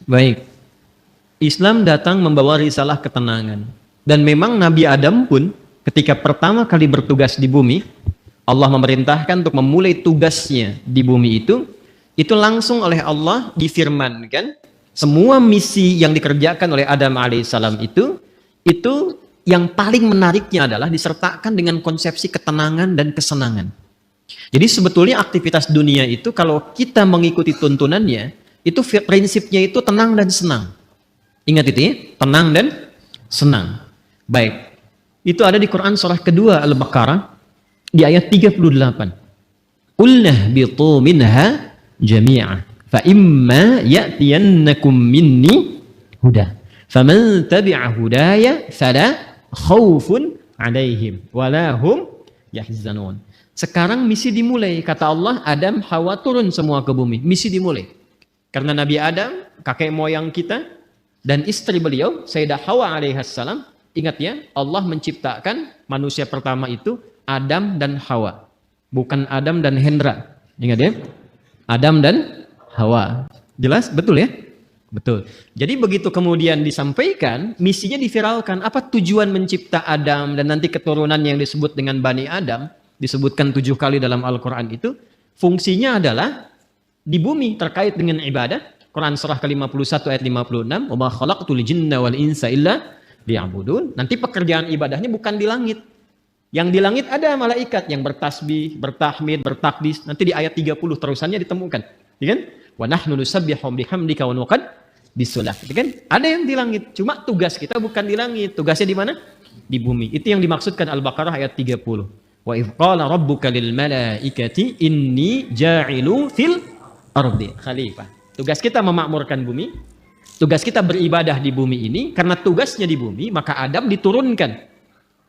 Baik. Islam datang membawa risalah ketenangan. Dan memang Nabi Adam pun ketika pertama kali bertugas di bumi, Allah memerintahkan untuk memulai tugasnya di bumi itu langsung oleh Allah difirmankan, semua misi yang dikerjakan oleh Adam alaihissalam itu yang paling menariknya adalah disertakan dengan konsepsi ketenangan dan kesenangan. Jadi sebetulnya aktivitas dunia itu kalau kita mengikuti tuntunannya, itu prinsipnya itu tenang dan senang. Ingat itu ya, tenang dan senang. Baik, itu ada di Quran surah kedua Al-Baqarah di ayat 38. Qulna bitu minha jami'a fa imma ya'tiyannakum minni huda faman tabi'a hudaya fala khaufun 'alaihim wala hum yahzanun. Sekarang misi dimulai, kata Allah, Adam, Hawa turun semua ke bumi. Misi dimulai. Karena Nabi Adam, kakek moyang kita, dan istri beliau, Sayyidah Hawa alaihissalam, ingat ya, Allah menciptakan manusia pertama itu Adam dan Hawa. Bukan Adam dan Hendra. Ingat ya? Adam dan Hawa. Jelas? Betul ya? Betul. Jadi begitu kemudian disampaikan, misinya diviralkan. Apa tujuan mencipta Adam dan nanti keturunan yang disebut dengan Bani Adam, disebutkan 7 kali dalam Al-Quran itu, fungsinya adalah di bumi terkait dengan ibadah. Quran surah ke-51 ayat 56, "Wa ma khalaqtul jinna wal insa illa liya'budun." Nanti pekerjaan ibadahnya bukan di langit. Yang di langit ada malaikat yang bertasbih, bertahmid, bertakdis. Nanti di ayat 30 terusannya ditemukan. Ya kan? Wa nahnu nusabbihu bihamdika wa nuqaddisu lak. Ya kan? Ada yang di langit. Cuma tugas kita bukan di langit. Tugasnya di mana? Di bumi. Itu yang dimaksudkan Al-Baqarah ayat 30. Wa idh qala rabbuka lil malaikati inni ja'ilu fil ardi khalifah. Tugas kita memakmurkan bumi, tugas kita beribadah di bumi ini, karena tugasnya di bumi, maka Adam diturunkan.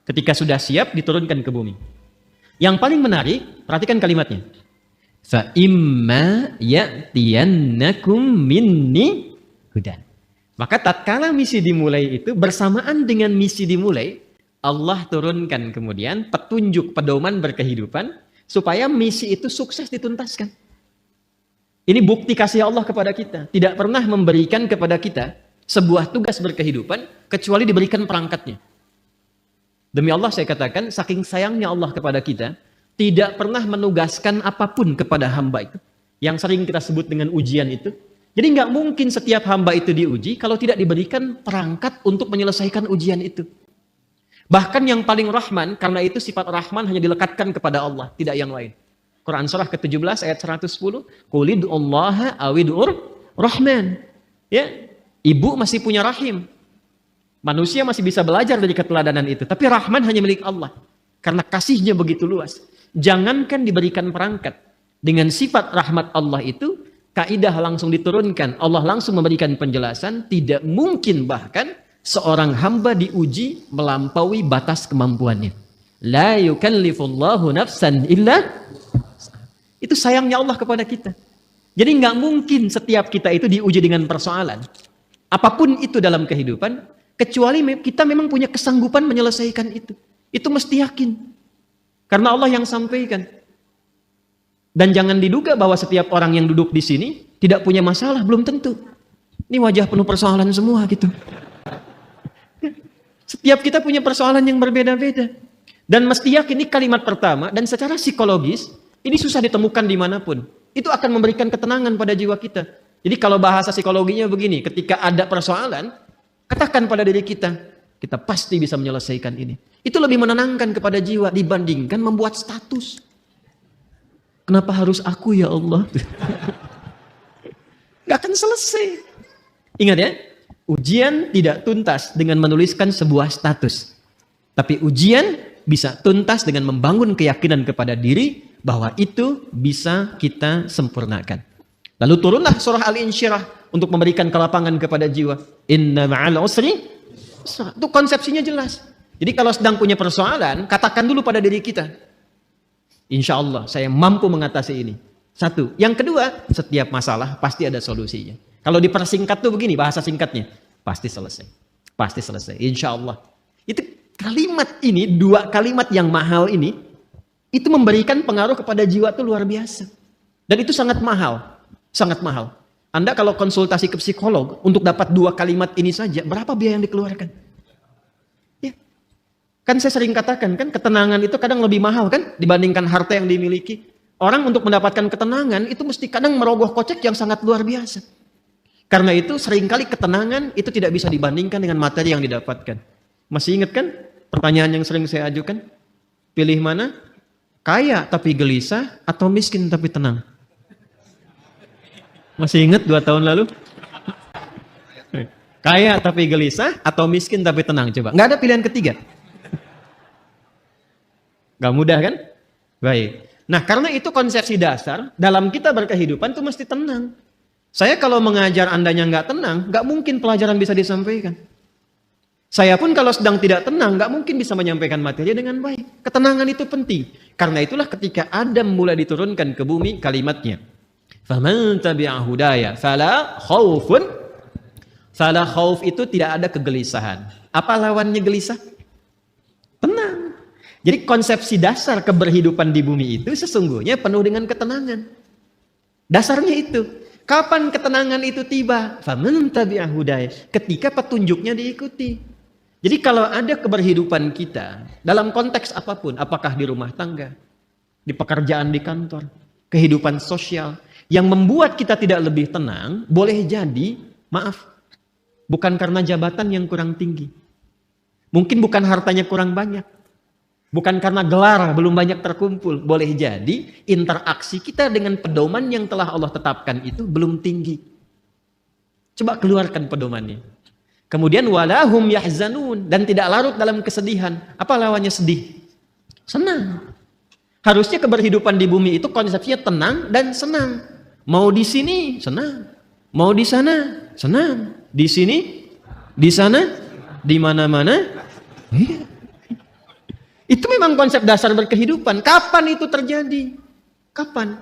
Ketika sudah siap, diturunkan ke bumi. Yang paling menarik, perhatikan kalimatnya. Fa imma ya'tiyannakum minni hudan. Maka tatkala misi dimulai itu, bersamaan dengan misi dimulai, Allah turunkan kemudian petunjuk, pedoman berkehidupan, supaya misi itu sukses dituntaskan. Ini bukti kasih Allah kepada kita. Tidak pernah memberikan kepada kita sebuah tugas berkehidupan kecuali diberikan perangkatnya. Demi Allah saya katakan, saking sayangnya Allah kepada kita, tidak pernah menugaskan apapun kepada hamba itu. Yang sering kita sebut dengan ujian itu. Jadi nggak mungkin setiap hamba itu diuji kalau tidak diberikan perangkat untuk menyelesaikan ujian itu. Bahkan yang paling rahman, karena itu sifat rahman hanya dilekatkan kepada Allah, tidak yang lain. Quran surah ke-17 ayat 110, Qulid'ullaha awid'ur rahman. Ya, ibu masih punya rahim. Manusia masih bisa belajar dari keteladanan itu, tapi rahman hanya milik Allah. Karena kasihnya begitu luas. Jangankan diberikan perangkat, dengan sifat rahmat Allah itu, kaidah langsung diturunkan. Allah langsung memberikan penjelasan, tidak mungkin bahkan seorang hamba diuji melampaui batas kemampuannya. La yukallifullahu nafsan illa. Itu sayangnya Allah kepada kita. Jadi nggak mungkin setiap kita itu diuji dengan persoalan. Apapun itu dalam kehidupan, kecuali kita memang punya kesanggupan menyelesaikan itu. Itu mesti yakin. Karena Allah yang sampaikan. Dan jangan diduga bahwa setiap orang yang duduk di sini tidak punya masalah, belum tentu. Ini wajah penuh persoalan semua gitu. Setiap kita punya persoalan yang berbeda-beda. Dan mesti yakin, ini kalimat pertama, dan secara psikologis, ini susah ditemukan dimanapun. Itu akan memberikan ketenangan pada jiwa kita. Jadi kalau bahasa psikologinya begini, ketika ada persoalan, katakan pada diri kita, kita pasti bisa menyelesaikan ini. Itu lebih menenangkan kepada jiwa dibandingkan membuat status. Kenapa harus aku ya Allah? Gak akan selesai. Ingat ya, ujian tidak tuntas dengan menuliskan sebuah status. Tapi ujian bisa tuntas dengan membangun keyakinan kepada diri, bahwa itu bisa kita sempurnakan. Lalu turunlah surah Al-Insyirah untuk memberikan kelapangan kepada jiwa. Inna ma'al usri. Itu konsepsinya jelas. Jadi kalau sedang punya persoalan, katakan dulu pada diri kita, insya Allah saya mampu mengatasi ini. Satu. Yang kedua, setiap masalah pasti ada solusinya. Kalau dipersingkat tuh begini, bahasa singkatnya, pasti selesai. Pasti selesai, insya Allah. Itu kalimat ini, 2 kalimat yang mahal ini, itu memberikan pengaruh kepada jiwa itu luar biasa. Dan itu sangat mahal. Sangat mahal. Anda kalau konsultasi ke psikolog untuk dapat 2 kalimat ini saja, berapa biaya yang dikeluarkan? Ya. Kan saya sering katakan kan, ketenangan itu kadang lebih mahal kan dibandingkan harta yang dimiliki. Orang untuk mendapatkan ketenangan itu mesti kadang merogoh kocek yang sangat luar biasa. Karena itu seringkali ketenangan itu tidak bisa dibandingkan dengan materi yang didapatkan. Masih ingat kan pertanyaan yang sering saya ajukan? Pilih mana? Kaya tapi gelisah atau miskin tapi tenang? Masih ingat 2 tahun lalu? Kaya tapi gelisah atau miskin tapi tenang? Coba. Nggak ada pilihan ketiga. Nggak mudah kan? Baik. Nah, karena itu konsepsi dasar dalam kita berkehidupan itu mesti tenang. Saya kalau mengajar Andanya nggak tenang, nggak mungkin pelajaran bisa disampaikan. Saya pun kalau sedang tidak tenang, nggak mungkin bisa menyampaikan materi dengan baik. Ketenangan itu penting. Karena itulah ketika Adam mulai diturunkan ke bumi kalimatnya. Faman tabi'a hudaya fala khaufun. Fala khauf itu tidak ada kegelisahan. Apa lawannya gelisah? Tenang. Jadi konsepsi dasar keberhidupan di bumi itu sesungguhnya penuh dengan ketenangan. Dasarnya itu. Kapan ketenangan itu tiba? Faman tabi'a hudaya. Ketika petunjuknya diikuti. Jadi kalau ada keberhidupan kita dalam konteks apapun, apakah di rumah tangga, di pekerjaan di kantor, kehidupan sosial, yang membuat kita tidak lebih tenang, boleh jadi, maaf, bukan karena jabatan yang kurang tinggi. Mungkin bukan hartanya kurang banyak. Bukan karena gelar belum banyak terkumpul. Boleh jadi interaksi kita dengan pedoman yang telah Allah tetapkan itu belum tinggi. Coba keluarkan pedomannya. Kemudian walahum yahzanun, dan tidak larut dalam kesedihan. Apa lawannya sedih? Senang. Harusnya keberhidupan di bumi itu konsepnya tenang dan senang. Mau di sini senang, mau di sana senang, di sini, di sana, di mana-mana. Itu memang konsep dasar berkehidupan. Kapan itu terjadi? Kapan?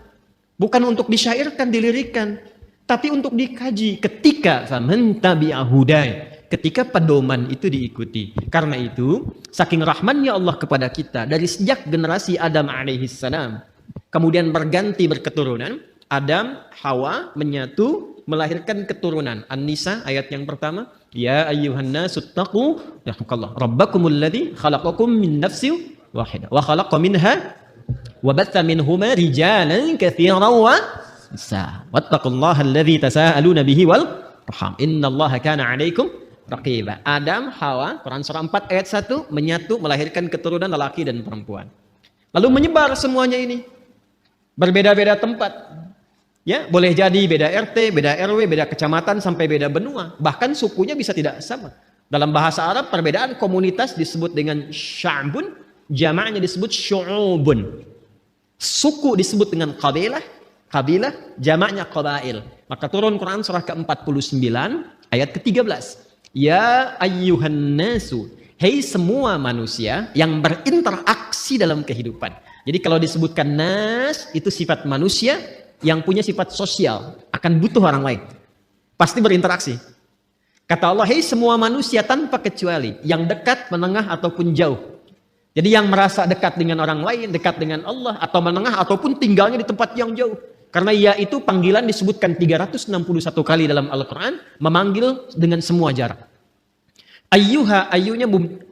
Bukan untuk disyairkan, dilirikan, tapi untuk dikaji ketika faman tabi'a hudaya. Ketika pedoman itu diikuti. Karena itu, saking rahmannya Allah kepada kita dari sejak generasi Adam alaihissalam, kemudian berganti berketurunan, Adam, Hawa menyatu melahirkan keturunan. An-Nisa ayat yang pertama, ya ayyuhan nasu taqu rabbakumul ladzi khalaqakum min nafsin wahidah wa khalaqa minha wa batha minhuma rijalan katsiran wa nisaa wattaqullaha alladzi tasaaluna bihi wal arham innallaha kana 'alaikum raqiba. Adam, Hawa, Quran surah 4 ayat 1 menyatu melahirkan keturunan lelaki dan perempuan. Lalu menyebar semuanya ini. Berbeda-beda tempat. Ya, boleh jadi beda RT, beda RW, beda kecamatan sampai beda benua. Bahkan sukunya bisa tidak sama. Dalam bahasa Arab perbedaan komunitas disebut dengan sya'bun, jamaknya disebut syu'ubun. Suku disebut dengan qabilah, kabilah jamaknya qabail. Maka turun Quran surah ke-49 ayat ke-13. Ya ayyuhan nasu, hei semua manusia yang berinteraksi dalam kehidupan. Jadi kalau disebutkan nas, itu sifat manusia yang punya sifat sosial, akan butuh orang lain. Pasti berinteraksi. Kata Allah, hei semua manusia tanpa kecuali, yang dekat, menengah, ataupun jauh. Jadi yang merasa dekat dengan orang lain, dekat dengan Allah, atau menengah, ataupun tinggalnya di tempat yang jauh. Karena ia itu panggilan disebutkan 361 kali dalam Al-Quran, memanggil dengan semua jarak. Ayyuha,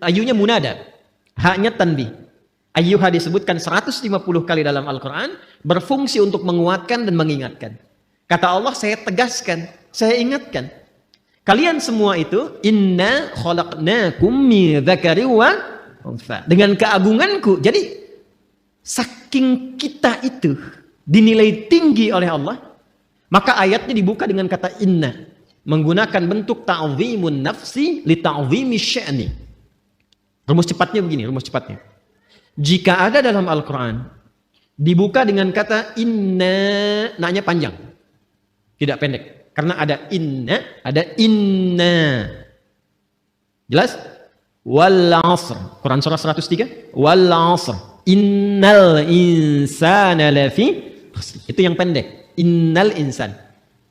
ayunya munada, haknya tanbih. Ayyuha disebutkan 150 kali dalam Al-Quran, berfungsi untuk menguatkan dan mengingatkan. Kata Allah, saya tegaskan, saya ingatkan. Kalian semua itu, inna khalaqnakum min dzakari wa untha. Dengan keagunganku. Jadi, saking kita itu dinilai tinggi oleh Allah, maka ayatnya dibuka dengan kata inna, menggunakan bentuk ta'zimun nafsi li ta'zimi sya'ni. Rumus cepatnya begini, rumus cepatnya. Jika ada dalam Al-Quran dibuka dengan kata inna, naknya panjang, tidak pendek, karena ada inna. Jelas? Wal 'asr, Quran surah 103, wal 'asr, innal insana lafi. Itu yang pendek. Innal insan.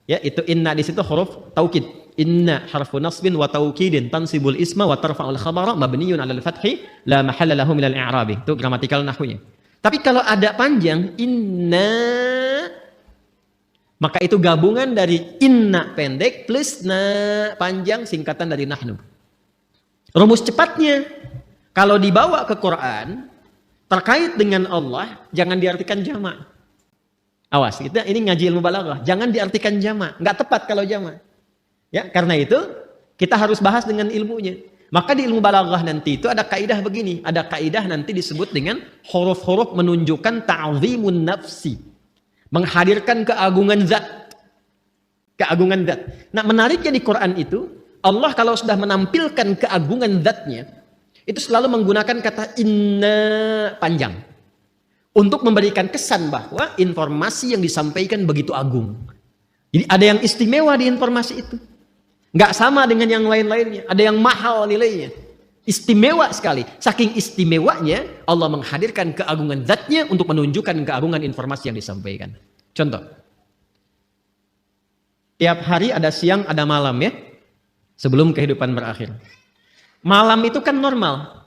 Ya, itu inna di situ huruf taukid. Inna harfu nasbin wa taukidin tansibul isma wa tarfa'ul khabara mabniyun 'alal fathi la mahalla lahu minal i'rabi. Itu gramatikal nahwunya. Tapi kalau ada panjang inna, Maka itu gabungan dari inna pendek plus na panjang, singkatan dari nahnu. Rumus cepatnya, kalau dibawa ke Quran terkait dengan Allah, jangan diartikan jamak. Awas, kita ini ngaji ilmu balaghah, jangan diartikan jamak, nggak tepat kalau jamak. Ya, karena itu kita harus bahas dengan ilmunya. Maka di ilmu balaghah nanti itu ada kaidah begini, ada kaidah nanti disebut dengan huruf-huruf menunjukkan ta'zimun nafsi, menghadirkan keagungan zat. Keagungan zat. Nah, menariknya di Quran itu, Allah kalau sudah menampilkan keagungan zatnya, itu selalu menggunakan kata inna panjang untuk memberikan kesan bahwa informasi yang disampaikan begitu agung. Jadi ada yang istimewa di informasi itu. Nggak sama dengan yang lain-lainnya. Ada yang mahal nilainya. Istimewa sekali. Saking istimewanya, Allah menghadirkan keagungan zatnya untuk menunjukkan keagungan informasi yang disampaikan. Contoh. Tiap hari ada siang, ada malam ya. Sebelum kehidupan berakhir. Malam itu kan normal.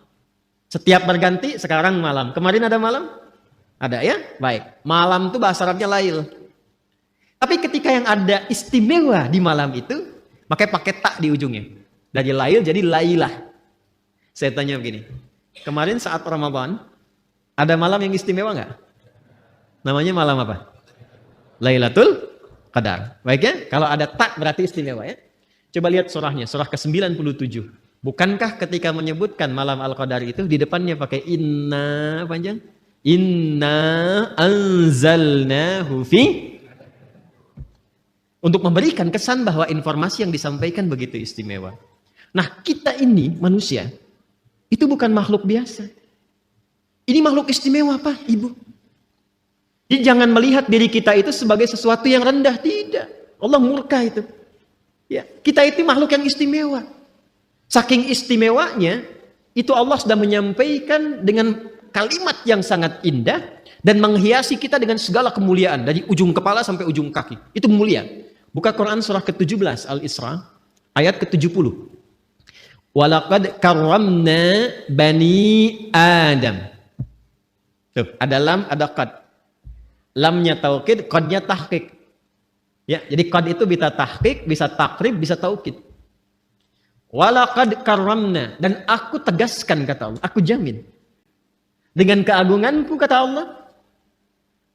Setiap berganti, sekarang malam. Kemarin ada malam? Ada ya? Baik. Malam itu bahasa Arabnya lail. Tapi ketika yang ada istimewa di malam itu, makanya pakai tak di ujungnya. Dari lail jadi lailah. Saya tanya begini. Kemarin saat Ramadan, ada malam yang istimewa nggak? Namanya malam apa? Lailatul Qadar. Baik ya? Kalau ada tak berarti istimewa ya. Coba lihat surahnya, surah ke-97. Bukankah ketika menyebutkan malam Al-Qadar itu di depannya pakai inna panjang? Inna anzalnahu fi, untuk memberikan kesan bahwa informasi yang disampaikan begitu istimewa. Nah, kita ini manusia itu bukan makhluk biasa. Ini makhluk istimewa, Pak, Ibu. Jadi jangan melihat diri kita itu sebagai sesuatu yang rendah, tidak. Allah murka itu. Ya, kita itu makhluk yang istimewa. Saking istimewanya, itu Allah sudah menyampaikan dengan kalimat yang sangat indah dan menghiasi kita dengan segala kemuliaan dari ujung kepala sampai ujung kaki. Itu mulia. Buka Quran surah ke-17 Al-Isra ayat ke-70. Walaqad karramna bani Adam. Tuh, ada lam, ada qad. Lamnya taukid, qadnya tahqiq. Ya, jadi qad itu bisa tahqiq, bisa takrib, bisa taukid. Walaqad karramna, dan aku tegaskan kata Allah, aku jamin. Dengan keagunganku kata Allah,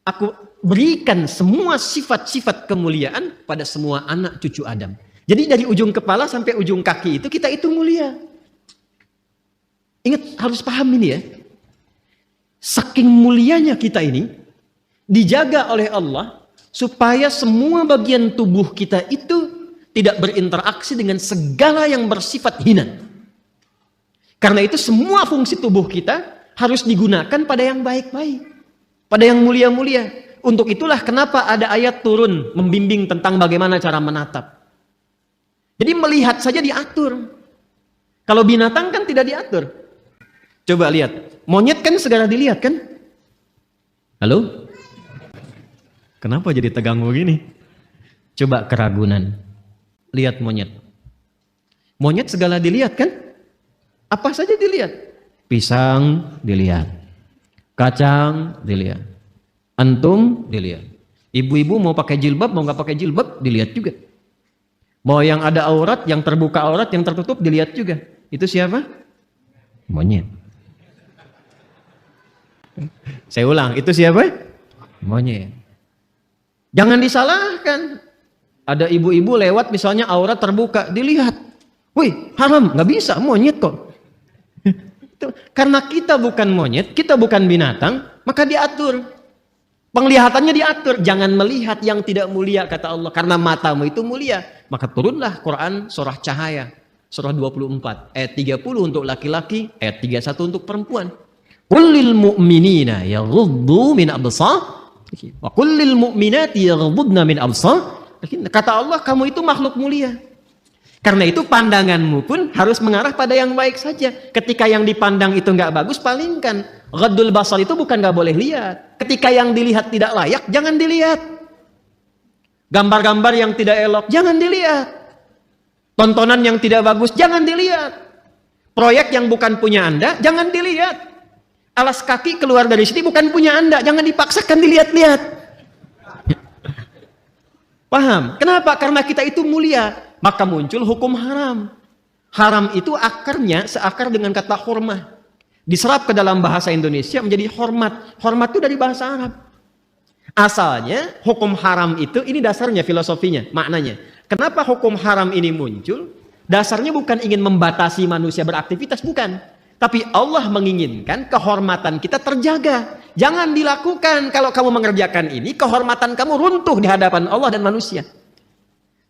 aku berikan semua sifat-sifat kemuliaan pada semua anak cucu Adam. Jadi dari ujung kepala sampai ujung kaki itu kita itu mulia. Ingat, harus paham ini ya. Saking mulianya kita ini dijaga oleh Allah supaya semua bagian tubuh kita itu tidak berinteraksi dengan segala yang bersifat hina. Karena itu semua fungsi tubuh kita harus digunakan pada yang baik-baik, pada yang mulia-mulia. Untuk itulah kenapa ada ayat turun membimbing tentang bagaimana cara menatap. Jadi melihat saja diatur. Kalau binatang kan tidak diatur. Coba lihat, monyet kan segera dilihat kan? Halo? Kenapa jadi tegang begini? Coba keragunan. Lihat monyet. Monyet segala dilihat kan? Apa saja dilihat? Pisang dilihat. Kacang dilihat. Antum dilihat. Ibu-ibu mau pakai jilbab, mau nggak pakai jilbab, dilihat juga. Mau yang ada aurat, yang terbuka aurat, yang tertutup, dilihat juga. Itu siapa? Monyet. Saya ulang, itu siapa? Monyet. Jangan disalahkan. Ada ibu-ibu lewat misalnya aurat terbuka, dilihat. Wih, haram, nggak bisa, monyet kok. Karena kita bukan monyet, kita bukan binatang, maka diatur. Penglihatannya diatur. Jangan melihat yang tidak mulia, kata Allah. Karena matamu itu mulia. Maka turunlah Quran surah Cahaya. Surah 24. Ayat 30 untuk laki-laki. Ayat 31 untuk perempuan. Kullil mu'minina yaghuddu min absar. Wa kullil mu'minati yaghuddna min absar. Kata Allah, kamu itu makhluk mulia. Karena itu pandanganmu pun harus mengarah pada yang baik saja. Ketika yang dipandang itu nggak bagus, palingkan. Ghaddul basar itu bukan nggak boleh lihat. Ketika yang dilihat tidak layak, jangan dilihat. Gambar-gambar yang tidak elok, jangan dilihat. Tontonan yang tidak bagus, jangan dilihat. Proyek yang bukan punya Anda, jangan dilihat. Alas kaki keluar dari sini bukan punya Anda, jangan dipaksakan dilihat-lihat. Paham? Kenapa? Karena kita itu mulia. Maka muncul hukum haram. Haram itu akarnya seakar dengan kata hormah. Diserap ke dalam bahasa Indonesia menjadi hormat. Hormat itu dari bahasa Arab. Asalnya hukum haram itu, ini dasarnya filosofinya, maknanya. Kenapa hukum haram ini muncul? Dasarnya bukan ingin membatasi manusia beraktivitas, bukan. Tapi Allah menginginkan kehormatan kita terjaga. Jangan dilakukan. Kalau kamu mengerjakan ini, kehormatan kamu runtuh di hadapan Allah dan manusia.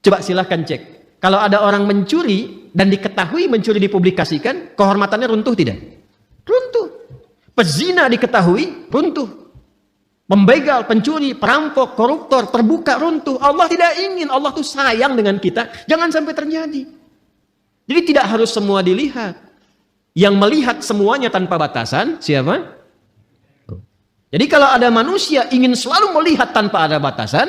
Coba silahkan cek. Kalau ada orang mencuri dan diketahui mencuri dipublikasikan, kehormatannya runtuh tidak? Runtuh. Pezina diketahui, runtuh. Membegal, pencuri, perampok, koruptor, terbuka, runtuh. Allah tidak ingin. Allah tuh sayang dengan kita. Jangan sampai terjadi. Jadi tidak harus semua dilihat. Yang melihat semuanya tanpa batasan, siapa? Jadi kalau ada manusia ingin selalu melihat tanpa ada batasan,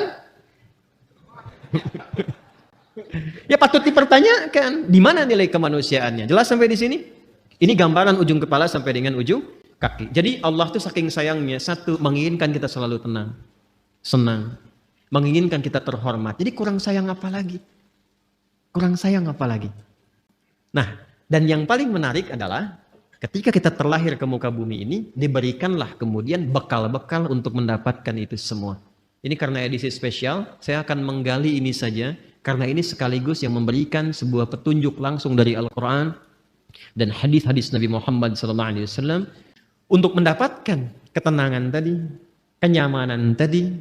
ya patut dipertanyakan. Di mana nilai kemanusiaannya? Jelas sampai di sini? Ini gambaran ujung kepala sampai dengan ujung kaki. Jadi Allah tuh saking sayangnya, satu, menginginkan kita selalu tenang, senang, menginginkan kita terhormat. Jadi kurang sayang apa lagi? Kurang sayang apa lagi? Nah, dan yang paling menarik adalah ketika kita terlahir ke muka bumi ini, diberikanlah kemudian bekal-bekal untuk mendapatkan itu semua. Ini karena edisi spesial, saya akan menggali ini saja, karena ini sekaligus yang memberikan sebuah petunjuk langsung dari Al-Quran dan hadis-hadis Nabi Muhammad SAW untuk mendapatkan ketenangan tadi, kenyamanan tadi,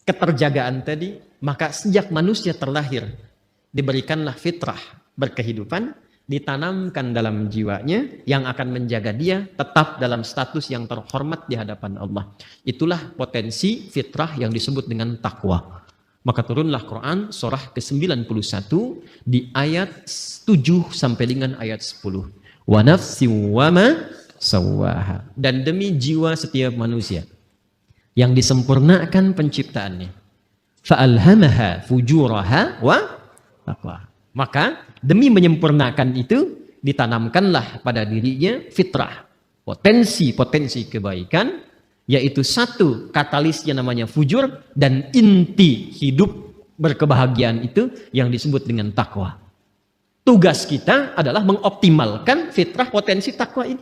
keterjagaan tadi. Maka sejak manusia terlahir diberikanlah fitrah berkehidupan, ditanamkan dalam jiwanya yang akan menjaga dia tetap dalam status yang terhormat di hadapan Allah. Itulah potensi fitrah yang disebut dengan takwa. Maka turunlah Quran surah ke-91 di ayat 7 sampai dengan ayat 10. Wa nafsin wa ma sawwaha. Dan demi jiwa setiap manusia yang disempurnakan penciptaannya. Fa'alhamaha fujuraha wa taqwa. Maka demi menyempurnakan itu ditanamkanlah pada dirinya fitrah, potensi-potensi kebaikan, yaitu satu katalisnya namanya fujur, dan inti hidup berkebahagiaan itu yang disebut dengan takwa. Tugas kita adalah mengoptimalkan fitrah potensi takwa ini.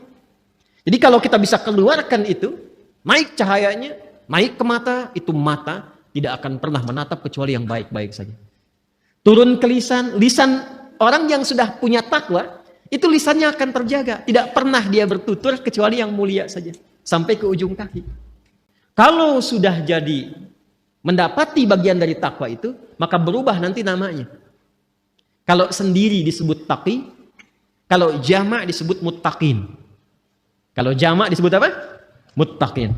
Jadi kalau kita bisa keluarkan itu, naik cahayanya, naik ke mata, itu mata tidak akan pernah menatap kecuali yang baik-baik saja. Turun ke lisan orang yang sudah punya takwa, itu lisannya akan terjaga. Tidak pernah dia bertutur kecuali yang mulia saja. Sampai ke ujung kaki. Kalau sudah jadi mendapati bagian dari takwa itu, maka berubah nanti namanya. Kalau sendiri disebut taqi, kalau jamak disebut muttaqin. Kalau jamak disebut apa? Muttaqin.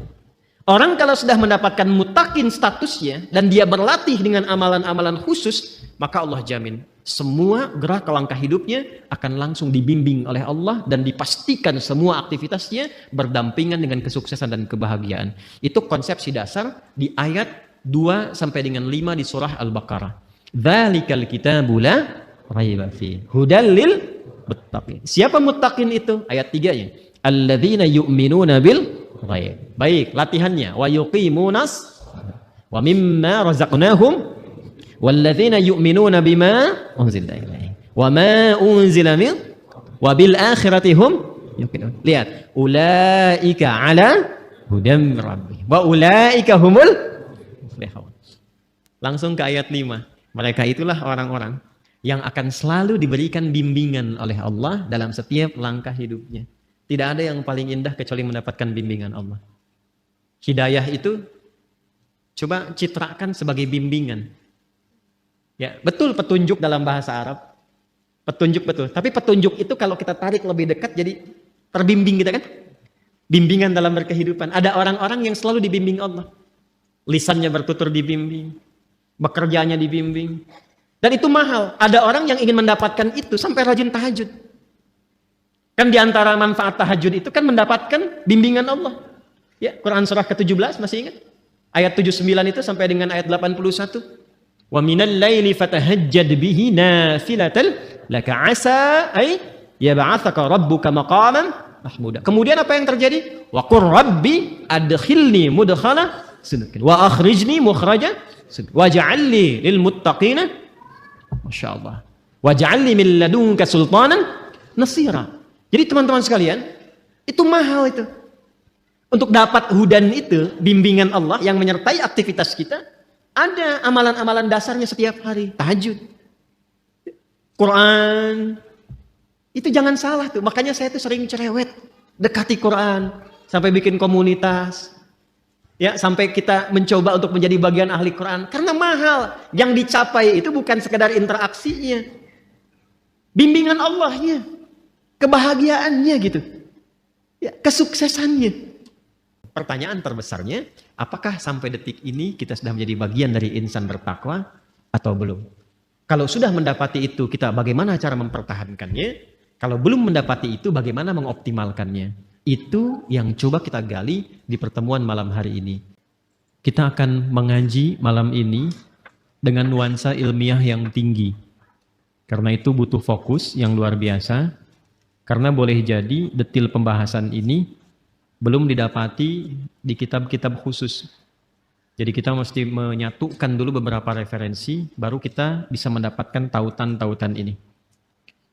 Orang kalau sudah mendapatkan muttaqin statusnya dan dia berlatih dengan amalan-amalan khusus, maka Allah jamin semua gerak langkah hidupnya akan langsung dibimbing oleh Allah dan dipastikan semua aktivitasnya berdampingan dengan kesuksesan dan kebahagiaan. Itu konsepsi dasar di ayat 2 sampai dengan 5 di surah Al-Baqarah. Dzalikal kitabu la raiba fihi hudal lil muttaqin. Siapa muttaqin itu? Ayat 3-nya. Alladzina yu'minuna bil ghaib. Baik, latihannya. Wa yuqimunas wa mimma razaqnahum walladzina yu'minuna bima unzila ilaihi wa ma unzila min wa bil akhirati hum yuqinun. Lihat, ulaika ala hudam rabbihim wa ulaika humul muflihun. Langsung ke ayat 5. Mereka itulah orang-orang yang akan selalu diberikan bimbingan oleh Allah dalam setiap langkah hidupnya. Tidak ada yang paling indah kecuali mendapatkan bimbingan Allah. Hidayah itu coba citrakan sebagai bimbingan. Ya, betul petunjuk dalam bahasa Arab. Petunjuk betul. Tapi petunjuk itu kalau kita tarik lebih dekat jadi terbimbing kita kan? Bimbingan dalam berkehidupan. Ada orang-orang yang selalu dibimbing Allah. Lisannya bertutur dibimbing. Bekerjanya dibimbing. Dan itu mahal. Ada orang yang ingin mendapatkan itu sampai rajin tahajud. Kan diantara manfaat tahajud itu kan mendapatkan bimbingan Allah. Ya, Quran surah ke-17 masih ingat? Ayat 79 itu sampai dengan ayat 81. Wa minal laili fatahajjad bihi nafilatan laka asa ay yab'atsaka rabbuka maqaman mahmuda. Kemudian apa yang terjadi? Wa qur rabbi adkhilni mudkhala sidqin wa akhrijni mukhraja sidqin waj'alni lil muttaqina masyaallah waj'alni min ladunka sultanan nasira. Jadi teman-teman sekalian, itu mahal itu. Untuk dapat hudan itu, bimbingan Allah yang menyertai aktivitas kita, ada amalan-amalan dasarnya setiap hari. Tahajud, Quran, itu jangan salah tuh. Makanya saya tuh sering cerewet, dekati Quran, sampai bikin komunitas. Ya, sampai kita mencoba untuk menjadi bagian ahli Quran. Karena mahal. Yang dicapai itu bukan sekedar interaksinya. Bimbingan Allahnya. Kebahagiaannya gitu. Ya, kesuksesannya. Pertanyaan terbesarnya, apakah sampai detik ini kita sudah menjadi bagian dari insan bertakwa atau belum? Kalau sudah mendapati itu, kita bagaimana cara mempertahankannya? Kalau belum mendapati itu, bagaimana mengoptimalkannya? Itu yang coba kita gali di pertemuan malam hari ini. Kita akan mengaji malam ini dengan nuansa ilmiah yang tinggi. Karena itu butuh fokus yang luar biasa. Karena boleh jadi detil pembahasan ini belum didapati di kitab-kitab khusus. Jadi kita mesti menyatukan dulu beberapa referensi, baru kita bisa mendapatkan tautan-tautan ini.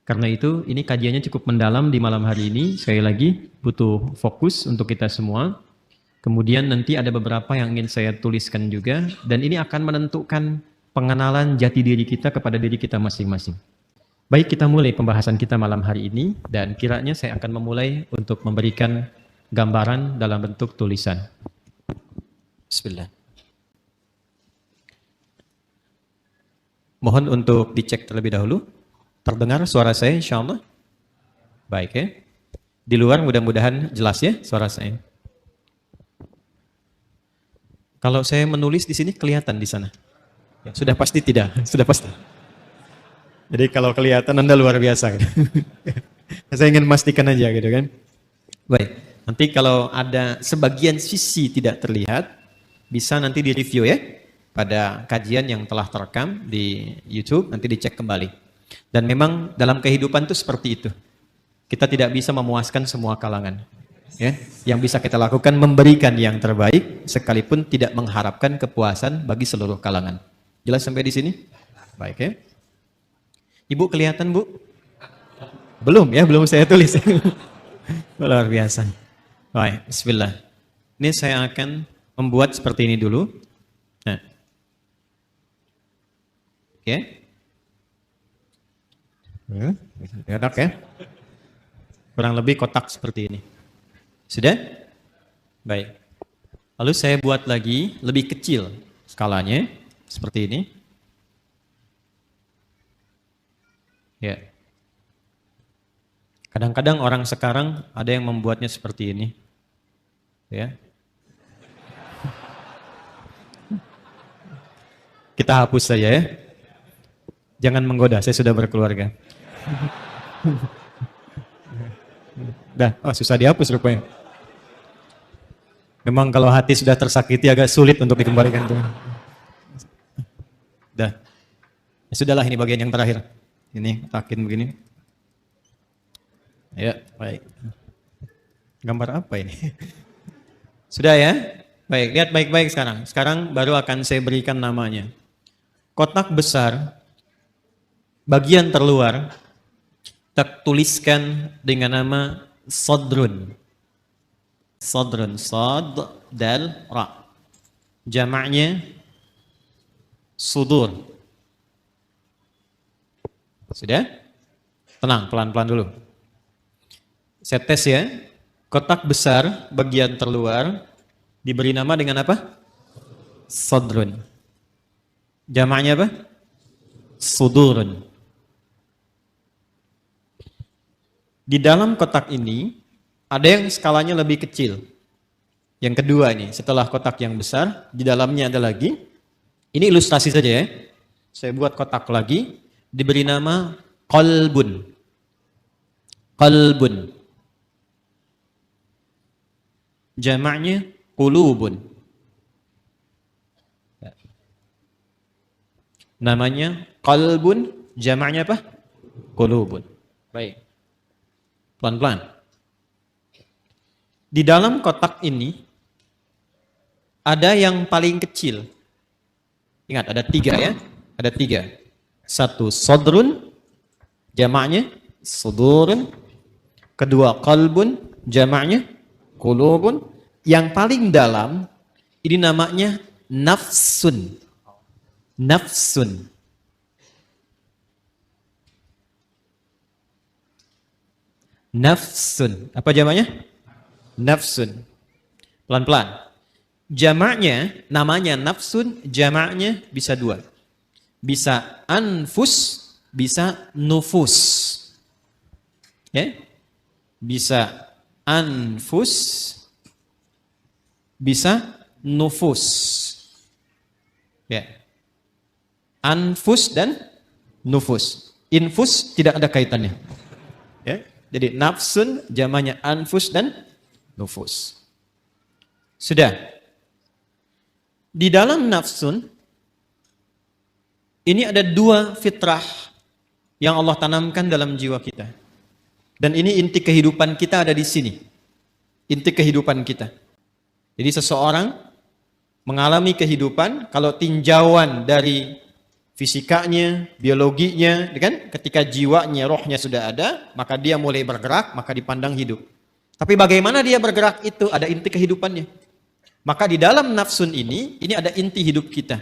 Karena itu, ini kajiannya cukup mendalam di malam hari ini. Sekali lagi, butuh fokus untuk kita semua. Kemudian nanti ada beberapa yang ingin saya tuliskan juga, dan ini akan menentukan pengenalan jati diri kita kepada diri kita masing-masing. Baik, kita mulai pembahasan kita malam hari ini, dan kiranya saya akan memulai untuk memberikan gambaran dalam bentuk tulisan. Bismillah. Mohon untuk dicek terlebih dahulu. Terdengar suara saya insyaallah? Baik ya. Di luar mudah-mudahan jelas ya suara saya. Kalau saya menulis di sini kelihatan di sana? Ya, sudah pasti tidak, sudah pasti. Jadi kalau kelihatan Anda luar biasa gitu. Saya ingin memastikan aja gitu kan. Baik, nanti kalau ada sebagian sisi tidak terlihat, bisa nanti direview ya. Pada kajian yang telah terekam di YouTube, nanti dicek kembali. Dan memang dalam kehidupan itu seperti itu. Kita tidak bisa memuaskan semua kalangan. Ya, yang bisa kita lakukan memberikan yang terbaik, sekalipun tidak mengharapkan kepuasan bagi seluruh kalangan. Jelas sampai di sini? Baik ya. Ibu kelihatan Bu? Belum ya, belum saya tulis. Luar biasa. Baik, bismillah. Ini saya akan membuat seperti ini dulu. Nah. Oke. Enak ya. Kurang lebih kotak seperti ini. Sudah? Baik. Lalu saya buat lagi lebih kecil skalanya seperti ini. Ya. Kadang-kadang orang sekarang ada yang membuatnya seperti ini. Ya. Kita hapus saja ya. Jangan menggoda, saya sudah berkeluarga. Dah, susah dihapus rupanya. Memang kalau hati sudah tersakiti agak sulit untuk dikembalikan. Dah. Ya sudahlah, ini bagian yang terakhir. Ini takin begini. Ya, baik. Gambar apa ini? Sudah ya? Baik, lihat baik-baik sekarang. Sekarang baru akan saya berikan namanya. Kotak besar, bagian terluar, kita tuliskan dengan nama Sadrun. Sadrun, Sad, Dal, Ra. Jamaknya Sudur. Sudah? Tenang, pelan-pelan dulu. Saya tes ya. Kotak besar, bagian terluar, diberi nama dengan apa? Sadrun. Jamaknya apa? Sudurun. Di dalam kotak ini, ada yang skalanya lebih kecil. Yang kedua ini, setelah kotak yang besar, di dalamnya ada lagi. Ini ilustrasi saja ya. Saya buat kotak lagi. Diberi nama qalbun. Qalbun. Jamaknya qulubun. Namanya qalbun, jamaknya apa? Qulubun. Baik. Pelan-pelan. Di dalam kotak ini ada yang paling kecil. Ingat, ada 3 ya. Ada 3. 1 sodrun, jamaknya sudurun. Kedua qalbun, jamaknya qulubun. Yang paling dalam, ini namanya nafsun. Nafsun. Nafsun. Apa jamaknya? Nafsun. Pelan-pelan. Jamaknya, namanya nafsun, jamaknya bisa 2. Bisa anfus, bisa nufus. Ya? Bisa anfus, bisa nufus. Ya. Anfus dan nufus. Infus tidak ada kaitannya. Ya. Jadi nafsun jamaknya anfus dan nufus. Sudah. Di dalam nafsun ini ada 2 fitrah yang Allah tanamkan dalam jiwa kita. Dan ini inti kehidupan kita ada di sini. Inti kehidupan kita. Jadi seseorang mengalami kehidupan, kalau tinjauan dari fisikanya, biologinya, kan? Ketika jiwanya, rohnya sudah ada, maka dia mulai bergerak, maka dipandang hidup. Tapi bagaimana dia bergerak itu ada inti kehidupannya. Maka di dalam nafsun ini ada inti hidup kita.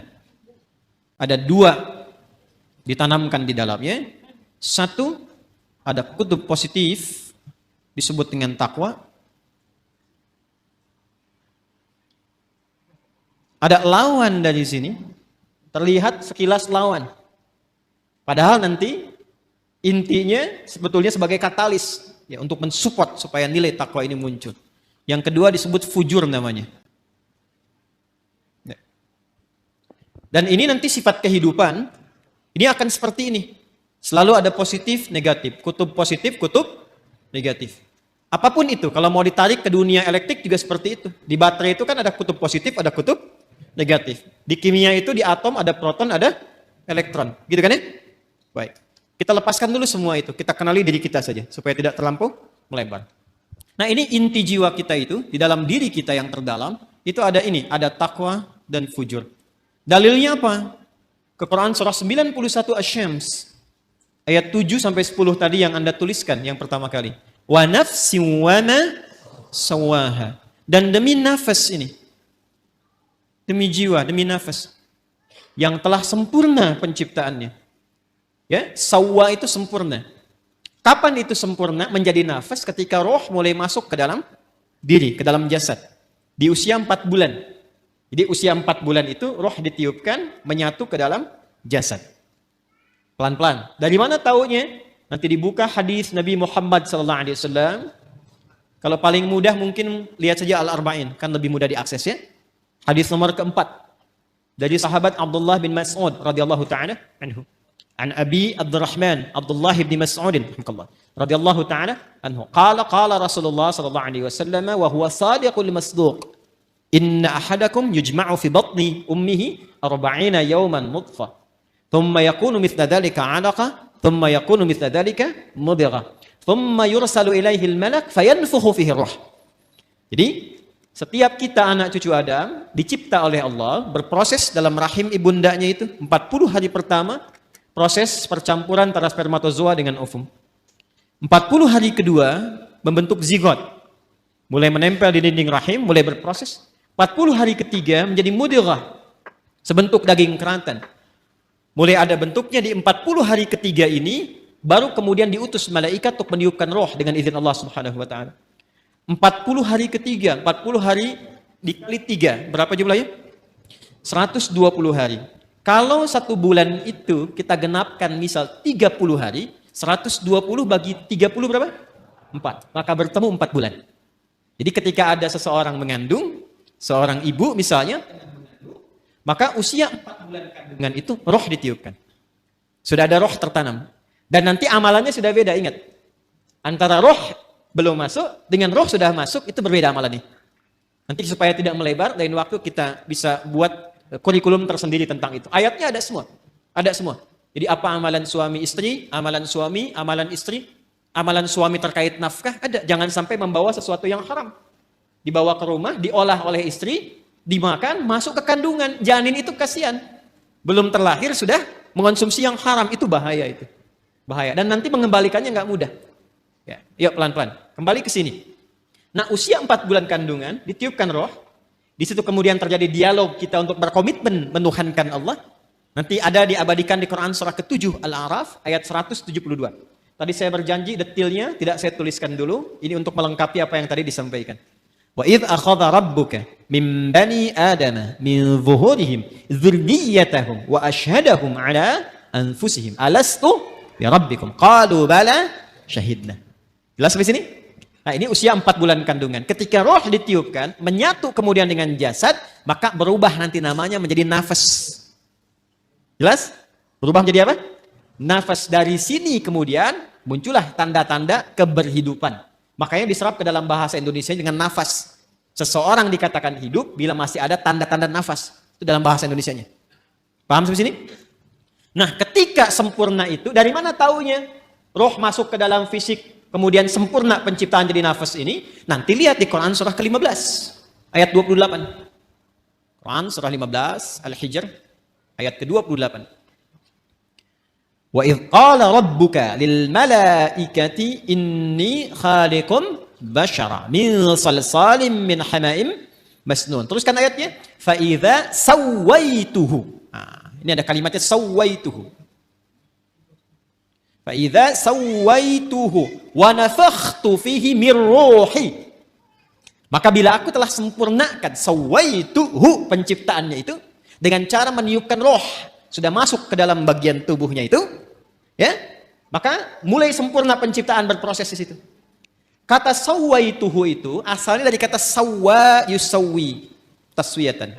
Ada 2 ditanamkan di dalamnya. 1, ada kutub positif, disebut dengan takwa. Ada lawan dari sini, terlihat sekilas lawan. Padahal nanti intinya sebetulnya sebagai katalis ya, untuk mensupport supaya nilai takwa ini muncul. Yang kedua disebut fujur namanya. Dan ini nanti sifat kehidupan, ini akan seperti ini. Selalu ada positif, negatif. Kutub positif, kutub negatif. Apapun itu, kalau mau ditarik ke dunia elektrik juga seperti itu. Di baterai itu kan ada kutub positif, ada kutub negatif. Di kimia itu, di atom ada proton, ada elektron. Gitu kan ya? Baik. Kita lepaskan dulu semua itu. Kita kenali diri kita saja, supaya tidak terlampau melebar. Nah ini inti jiwa kita itu, di dalam diri kita yang terdalam, itu ada ini, ada takwa dan fujur. Dalilnya apa? Ke Quran surah 91 Asy-Syams ayat 7 sampai 10 tadi yang Anda tuliskan yang pertama kali. Wa nafsin wa ma sawaha. Dan demi nafas ini. Demi jiwa, demi nafas yang telah sempurna penciptaannya. Ya, sawwa itu sempurna. Kapan itu sempurna menjadi nafas? Ketika roh mulai masuk ke dalam diri, ke dalam jasad. Di usia 4 bulan. Jadi usia 4 bulan itu roh ditiupkan menyatu ke dalam jasad. Pelan-pelan. Dari mana taunya? Nanti dibuka hadis Nabi Muhammad SAW. Kalau paling mudah mungkin lihat saja Al-Arba'in, kan lebih mudah diakses ya. Hadis nomor keempat dari sahabat Abdullah bin Mas'ud radhiyallahu taala anhu. An Abi Abdurrahman Abdullah bin Mas'ud radhiyallahu taala anhu. Qala Rasulullah sallallahu alaihi wasallam wa huwa sadiqul masduq. Inna ahadakum yujma'u fi batni ummihi 40 yawman nutfah. Thumma yakunu mithla dhalika 'alaqa, thumma yakunu mithla dhalika mudghah. Thumma yursalu ilaihi al-malak fayanfukhu fihi ruh. Jadi setiap kita anak cucu Adam dicipta oleh Allah, berproses dalam rahim ibundanya itu 40 hari pertama proses percampuran antara spermatozoa dengan ovum. 40 hari kedua membentuk zigot. Mulai menempel di dinding rahim, mulai berproses. 40 hari ketiga menjadi mudghah, sebentuk daging keratan. Mulai ada bentuknya di 40 hari ketiga ini, baru kemudian diutus malaikat untuk meniupkan roh dengan izin Allah Subhanahu wa taala. 40 hari ketiga, 40 hari dikali 3, berapa jumlahnya? 120 hari. Kalau 1 bulan itu kita genapkan misal 30 hari, 120 bagi 30 berapa? 4. Maka bertemu 4 bulan. Jadi ketika ada seseorang mengandung, seorang ibu misalnya, maka usia 4 bulan kandungan itu roh ditiupkan. Sudah ada roh tertanam. Dan nanti amalannya sudah beda, ingat. Antara roh belum masuk, dengan roh sudah masuk, itu berbeda amalannya. Nanti supaya tidak melebar, lain waktu kita bisa buat kurikulum tersendiri tentang itu. Ayatnya ada semua. Ada semua. Jadi apa amalan suami istri, amalan suami, amalan istri, amalan suami terkait nafkah, ada. Jangan sampai membawa sesuatu yang haram. Dibawa ke rumah, diolah oleh istri, dimakan, masuk ke kandungan. Janin itu kasihan. Belum terlahir sudah mengonsumsi yang haram, itu bahaya itu. Bahaya. Dan nanti mengembalikannya nggak mudah. Ya, yuk pelan-pelan. Kembali ke sini. Nah, usia 4 bulan kandungan, ditiupkan roh. Di situ kemudian terjadi dialog kita untuk berkomitmen menuhankan Allah. Nanti ada diabadikan di Quran surah ke-7 Al-A'raf ayat 172. Tadi saya berjanji detailnya tidak saya tuliskan dulu. Ini untuk melengkapi apa yang tadi disampaikan. Wa idh akhadha rabbuka min bani adama min zuhurihim dzurriyyatahum wa ashhadahum ala anfusihim alastu bi rabbikum qalu bala syahidna. Jelas sampai sini? Nah, ini usia 4 bulan kandungan. Ketika roh ditiupkan, menyatu kemudian dengan jasad, maka berubah nanti namanya menjadi nafas. Jelas? Berubah menjadi apa? Nafas. Dari sini kemudian muncullah tanda-tanda keberhidupan. Makanya diserap ke dalam bahasa Indonesia dengan nafas. Seseorang dikatakan hidup bila masih ada tanda-tanda nafas. Itu dalam bahasa Indonesianya. Paham sampai sini? Nah, ketika sempurna itu, dari mana taunya? Roh masuk ke dalam fisik, kemudian sempurna penciptaan jadi nafas ini. Nanti lihat di Quran surah ke-15 ayat 28. Quran surah 15 Al-Hijr ayat ke-28. Wa idh qala rabbuka lil malaikati inni khaliqum bashara min salsalim min hama'im masnun. Teruskan ayatnya. Fa idza sawaituhu. Nah, ini ada kalimatnya sawaituhu. Fa idza sawaituhu wa nafakhtu fihi min ruhi. Maka bila aku telah sempurnakan sawaituhu penciptaannya itu dengan cara meniupkan roh sudah masuk ke dalam bagian tubuhnya itu, ya, maka mulai sempurna penciptaan berproses di situ. Kata sawaituhu itu asalnya dari kata sawwa yusawwi, taswiyatan.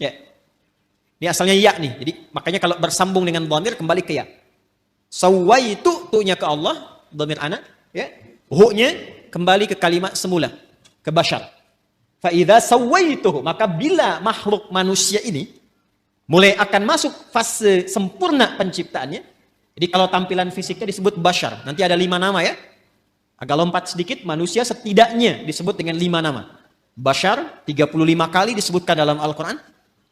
Ya. Ini asalnya ya nih. Jadi makanya kalau bersambung dengan dhamir kembali ke ya. Sawaitu tu'nya ke Allah, dhamir anak, ya. Hu-nya kembali ke kalimat semula, ke bashar. Fa idza sawaituhu, maka bila makhluk manusia ini mulai akan masuk fase sempurna penciptaannya. Jadi kalau tampilan fisiknya disebut bashar, nanti ada 5 nama ya. Agak lompat sedikit, manusia setidaknya disebut dengan 5 nama. Bashar 35 kali disebutkan dalam Al-Quran.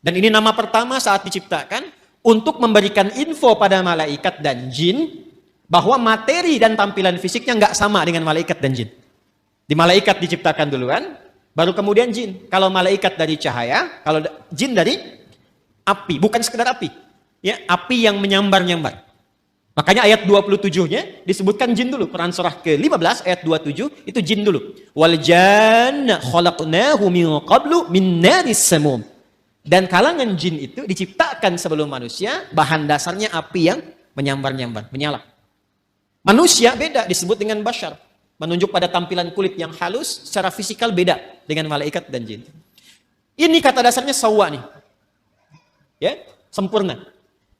Dan ini nama pertama saat diciptakan untuk memberikan info pada malaikat dan jin bahwa materi dan tampilan fisiknya nggak sama dengan malaikat dan jin. Di malaikat diciptakan duluan, baru kemudian jin. Kalau malaikat dari cahaya, kalau jin dari api, bukan sekedar api. Ya, api yang menyambar-nyambar. Makanya ayat 27-nya disebutkan jin dulu. Quran surah ke-15 ayat 27 itu jin dulu. Wal janna khalaqnahu min qablu min naris samum. Dan kalangan jin itu diciptakan sebelum manusia, bahan dasarnya api yang menyambar-nyambar, menyala. Manusia beda, disebut dengan bashar. Menunjuk pada tampilan kulit yang halus, secara fisikal beda dengan malaikat dan jin. Ini kata dasarnya sawwa nih. Ya, sempurna.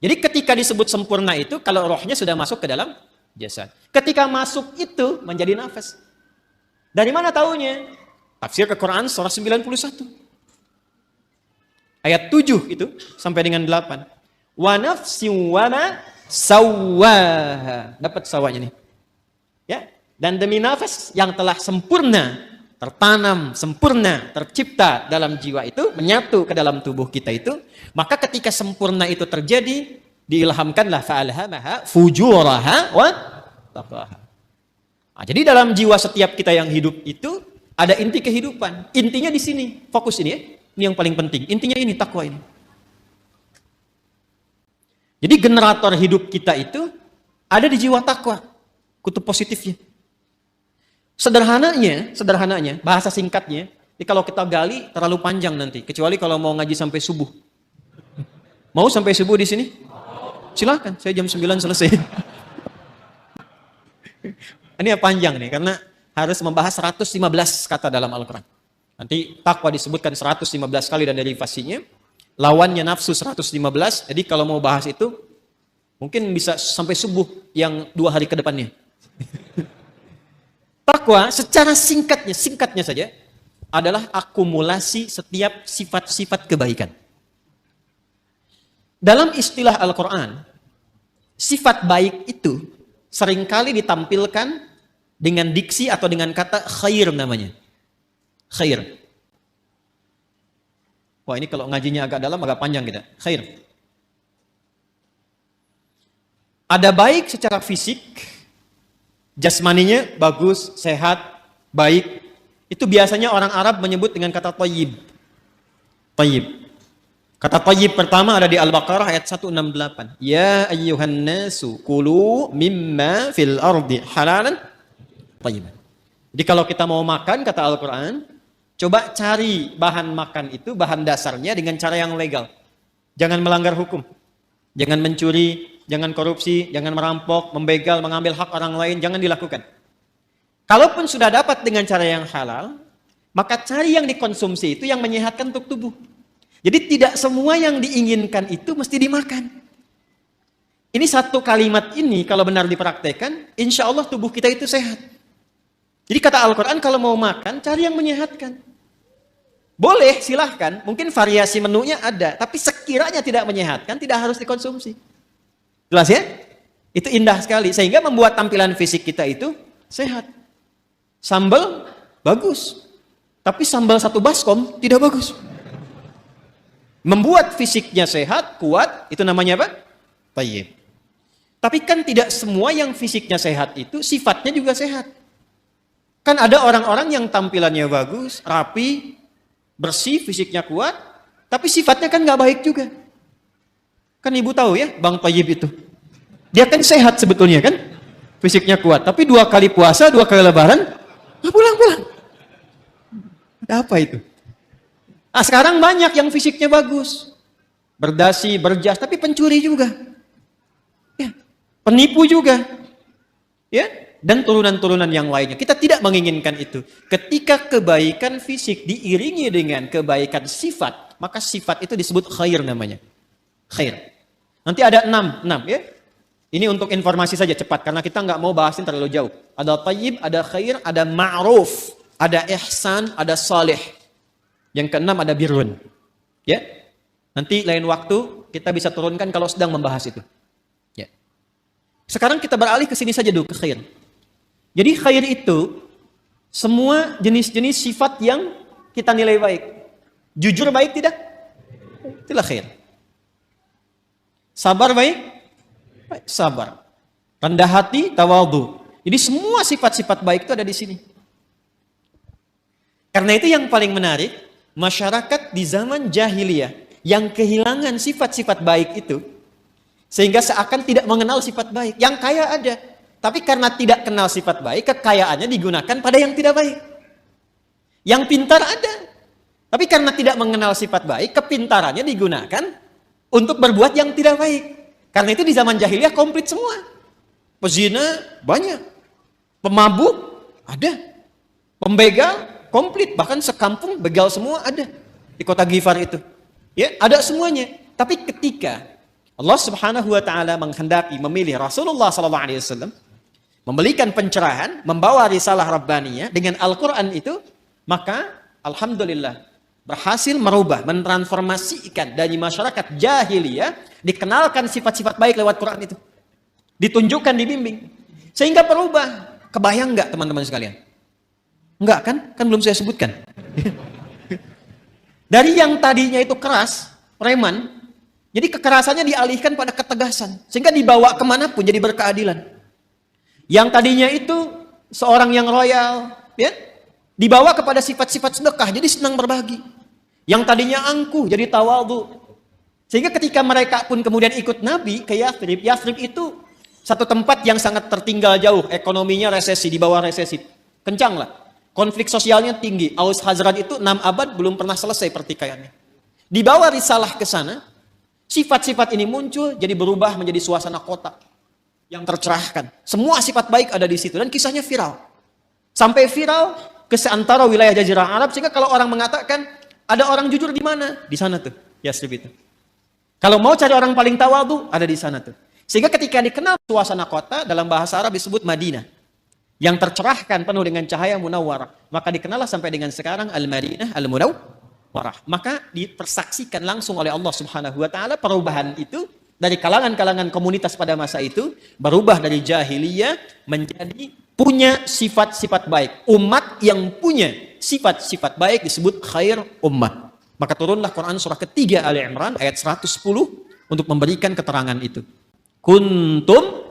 Jadi ketika disebut sempurna itu, kalau rohnya sudah masuk ke dalam jasad. Ketika masuk itu menjadi nafas. Dari mana taunya? Tafsir ke Quran surah 91. Ayat 7 itu sampai dengan 8. Wa nafsin wa ma sawwaha. Dapat sawanya nih. Ya, dan demi nafas yang telah sempurna, tertanam, sempurna, tercipta dalam jiwa itu, menyatu ke dalam tubuh kita itu, maka ketika sempurna itu terjadi, diilhamkanlah fa'alhamaha fujuraha wa taqwaha. Nah, jadi dalam jiwa setiap kita yang hidup itu ada inti kehidupan. Intinya di sini. Fokus ini ya. Ini yang paling penting. Intinya ini, takwa ini. Jadi generator hidup kita itu ada di jiwa takwa. Kutub positifnya. Sederhananya, bahasa singkatnya, jadi kalau kita gali terlalu panjang nanti. Kecuali kalau mau ngaji sampai subuh. Mau sampai subuh di sini? Silakan, saya jam 9 selesai. Ini panjang nih, karena harus membahas 115 kata dalam Al-Quran. Nanti takwa disebutkan 115 kali dan derivasinya. Lawannya nafsu 115. Jadi kalau mau bahas itu, mungkin bisa sampai subuh yang 2 hari ke depannya. Takwa secara singkatnya saja, adalah akumulasi setiap sifat-sifat kebaikan. Dalam istilah Al-Quran, sifat baik itu seringkali ditampilkan dengan diksi atau dengan kata khair namanya. Khair. Wah, ini kalau ngajinya agak dalam, agak panjang kita. Khair. Ada baik secara fisik, jasmaninya bagus, sehat, baik. Itu biasanya orang Arab menyebut dengan kata thayyib. Thayyib. Kata thayyib pertama ada di Al-Baqarah ayat 168. Ya ayyuhan nasu kulu mimma fil ardi halalan thayyiban. Jadi kalau kita mau makan, kata Al-Quran, coba cari bahan makan itu, bahan dasarnya dengan cara yang legal. Jangan melanggar hukum. Jangan mencuri, jangan korupsi, jangan merampok, membegal, mengambil hak orang lain, jangan dilakukan. Kalaupun sudah dapat dengan cara yang halal, maka cari yang dikonsumsi itu yang menyehatkan untuk tubuh. Jadi tidak semua yang diinginkan itu mesti dimakan. Ini satu kalimat ini kalau benar dipraktekkan, insya Allah tubuh kita itu sehat. Jadi kata Al-Quran, kalau mau makan, cari yang menyehatkan. Boleh, silahkan. Mungkin variasi menunya ada, tapi sekiranya tidak menyehatkan, tidak harus dikonsumsi. Jelas ya? Itu indah sekali, sehingga membuat tampilan fisik kita itu sehat. Sambal bagus, tapi sambal satu baskom tidak bagus. Membuat fisiknya sehat, kuat, itu namanya apa? Thayyib. Tapi kan tidak semua yang fisiknya sehat itu sifatnya juga sehat. Kan ada orang-orang yang tampilannya bagus, rapi, bersih, fisiknya kuat, tapi sifatnya kan nggak baik juga. Kan ibu tahu ya, Bang Thayyib itu. Dia kan sehat sebetulnya kan, fisiknya kuat, tapi 2 kali puasa, 2 kali lebaran, pulang-pulang. Ada apa itu? Nah, sekarang banyak yang fisiknya bagus, berdasi, berjas, tapi pencuri juga, ya, penipu juga, ya, dan turunan-turunan yang lainnya. Kita tidak menginginkan itu. Ketika kebaikan fisik diiringi dengan kebaikan sifat, maka sifat itu disebut khair namanya. Khair. Nanti ada 6 ya. Ini untuk informasi saja cepat, karena kita nggak mau bahasin terlalu jauh. Ada thayyib, ada khair, ada ma'ruf, ada ihsan, ada salih. Yang ke-6 ada birrun. Ya. Nanti lain waktu kita bisa turunkan kalau sedang membahas itu. Ya. Sekarang kita beralih ke sini saja dulu, ke khair. Jadi khair itu semua jenis-jenis sifat yang kita nilai baik. Jujur baik tidak? Itulah khair. Sabar baik? Baik, sabar. Rendah hati, tawadhu. Jadi semua sifat-sifat baik itu ada di sini. Karena itu yang paling menarik, masyarakat di zaman jahiliyah yang kehilangan sifat-sifat baik itu, sehingga seakan tidak mengenal sifat baik. Yang kaya ada, tapi karena tidak kenal sifat baik, kekayaannya digunakan pada yang tidak baik. Yang pintar ada, tapi karena tidak mengenal sifat baik, kepintarannya digunakan untuk berbuat yang tidak baik. Karena itu di zaman jahiliyah komplit semua. Pezina banyak, pemabuk ada, pembegal komplit, bahkan sekampung begal semua ada di kota Ghifar itu. Ya, ada semuanya. Tapi ketika Allah Subhanahu wa taala menghendaki memilih Rasulullah sallallahu alaihi wasallam, memberikan pencerahan, membawa risalah rabbaniyah dengan Al-Qur'an itu, maka alhamdulillah berhasil merubah, mentransformasikan dari masyarakat jahiliyah, dikenalkan sifat-sifat baik lewat Quran itu. Ditunjukkan, dibimbing. Sehingga berubah. Kebayang nggak teman-teman sekalian? Enggak kan? Kan belum saya sebutkan. Dari yang tadinya itu keras, preman, jadi kekerasannya dialihkan pada ketegasan. Sehingga dibawa kemanapun jadi berkeadilan. Yang tadinya itu seorang yang royal, ya, dibawa kepada sifat-sifat sedekah, jadi senang berbagi. Yang tadinya angkuh, jadi tawadhu. Sehingga ketika mereka pun kemudian ikut Nabi ke Yathrib, Yathrib itu satu tempat yang sangat tertinggal jauh, ekonominya resesi, di bawah resesi. Kencang lah. Konflik sosialnya tinggi. Aus Hazraj itu 6 abad belum pernah selesai pertikaiannya. Dibawa risalah ke sana, sifat-sifat ini muncul, jadi berubah menjadi suasana kota yang tercerahkan. Semua sifat baik ada di situ, dan kisahnya viral. Sampai viral ke seantara wilayah Jazirah Arab, sehingga kalau orang mengatakan, ada orang jujur di mana? Di sana tuh, Yathrib itu. Kalau mau cari orang paling tawadhu, ada di sana tuh. Sehingga ketika dikenal suasana kota, dalam bahasa Arab disebut Madinah. Yang tercerahkan penuh dengan cahaya munawwarah. Maka dikenallah sampai dengan sekarang Al-Madinah Al-Munawwarah. Maka dipersaksikan langsung oleh Allah Subhanahu wa taala perubahan itu dari kalangan-kalangan komunitas pada masa itu, berubah dari jahiliyah menjadi punya sifat-sifat baik. Umat yang punya sifat-sifat baik disebut khair ummah. Maka turunlah Quran surah ketiga Ali Imran ayat 110 untuk memberikan keterangan itu. Kuntum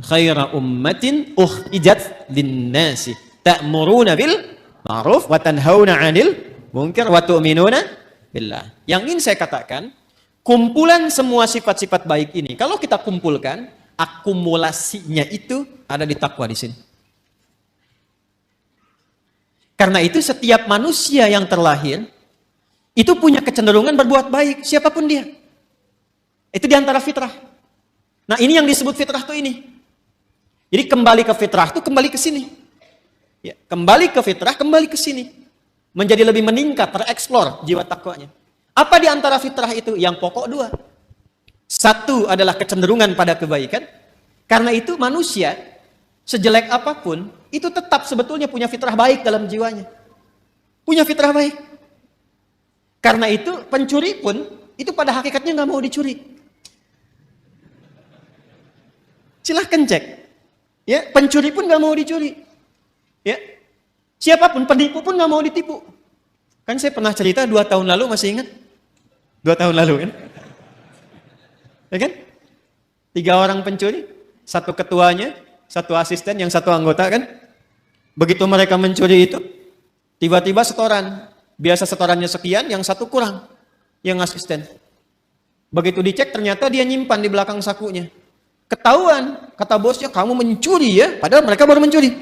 khaira ummatin ukhrijat lin-nasi ta'muruna bil ma'ruf wa tanhauna 'anil munkar wa tu'minuna billah. Yang ingin saya katakan, kumpulan semua sifat-sifat baik ini kalau kita kumpulkan, akumulasinya itu ada di takwa di sini. Karena itu setiap manusia yang terlahir itu punya kecenderungan berbuat baik, siapapun dia. Itu diantara fitrah. Nah, ini yang disebut fitrah tuh ini. Jadi kembali ke fitrah itu kembali ke sini. Ya, kembali ke fitrah, kembali ke sini. Menjadi lebih meningkat, tereksplor jiwa takwanya. Apa di antara fitrah itu? Yang pokok dua. Satu adalah kecenderungan pada kebaikan. Karena itu manusia, sejelek apapun, itu tetap sebetulnya punya fitrah baik dalam jiwanya. Punya fitrah baik. Karena itu pencuri pun, itu pada hakikatnya nggak mau dicuri. Silahkan cek. Ya, pencuri pun nggak mau dicuri. Ya, siapapun penipu pun nggak mau ditipu. Kan saya pernah cerita 2 tahun lalu, masih ingat? 2 tahun lalu kan? Ya kan? 3 orang pencuri, 1 ketuanya, 1 asisten, yang 1 anggota kan? Begitu mereka mencuri itu, tiba-tiba setoran. Biasa setorannya sekian, yang 1 kurang, yang asisten. Begitu dicek ternyata dia nyimpan di belakang sakunya. Ketahuan, kata bosnya, kamu mencuri ya, padahal mereka baru mencuri.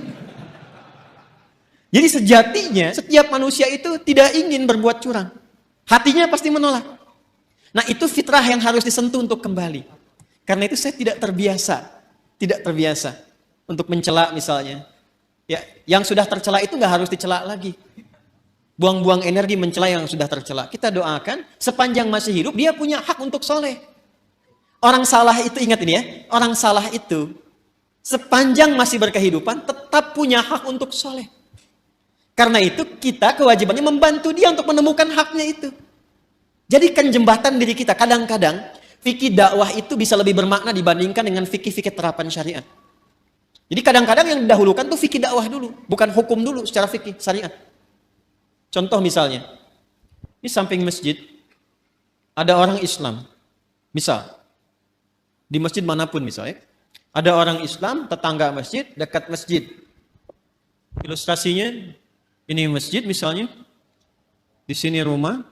Jadi sejatinya setiap manusia itu tidak ingin berbuat curang. Hatinya pasti menolak. Nah, itu fitrah yang harus disentuh untuk kembali. Karena itu saya tidak terbiasa untuk mencela misalnya. Ya, yang sudah tercela itu nggak harus dicela lagi. Buang-buang energi mencela yang sudah tercela. Kita doakan sepanjang masih hidup dia punya hak untuk soleh. Orang salah itu, ingat ini ya, orang salah itu sepanjang masih berkehidupan tetap punya hak untuk soleh. Karena itu kita kewajibannya membantu dia untuk menemukan haknya itu. Jadikan jembatan diri kita. Kadang-kadang fikih dakwah itu bisa lebih bermakna dibandingkan dengan fikih-fikih terapan syariat. Jadi kadang-kadang yang didahulukan tuh fikih dakwah dulu, bukan hukum dulu secara fikih syariat. Contoh misalnya, di samping masjid ada orang Islam. Misal, di masjid manapun misalnya, ada orang Islam, tetangga masjid, dekat masjid. Ilustrasinya, ini masjid misalnya, di sini rumah,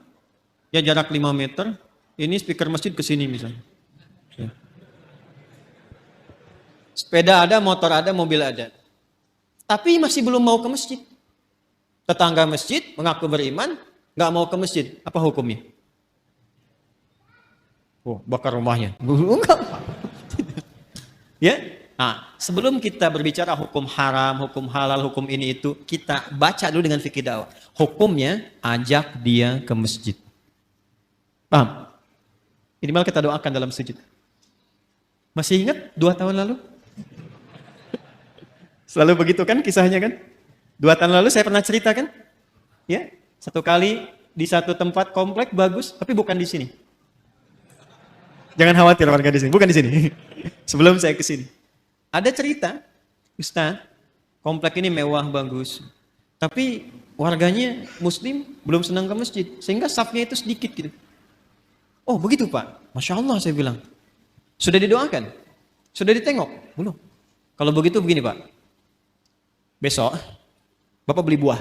ya jarak 5 meter, ini speaker masjid ke sini misalnya. Ya. Sepeda ada, motor ada, mobil ada. Tapi masih belum mau ke masjid. Tetangga masjid mengaku beriman, nggak mau ke masjid. Apa hukumnya? Oh, bakar rumahnya. Enggak. Ya. Nah, sebelum kita berbicara hukum haram, hukum halal, hukum ini itu, kita baca dulu dengan fikih dakwah. Hukumnya ajak dia ke masjid. Paham? Minimal kita doakan dalam sujud. Masih ingat 2 tahun lalu? Selalu begitu kan kisahnya kan? 2 tahun lalu saya pernah cerita kan? Ya, 1 kali di satu tempat komplek bagus, tapi bukan di sini. Jangan khawatir warga di sini, bukan di sini. Sebelum saya ke sini. Ada cerita, Ustaz, komplek ini mewah bagus. Tapi warganya muslim belum senang ke masjid, sehingga safnya itu sedikit gitu. Oh begitu Pak, Masya Allah saya bilang. Sudah didoakan? Sudah ditengok? Belum. Kalau begitu begini Pak, besok Bapak beli buah.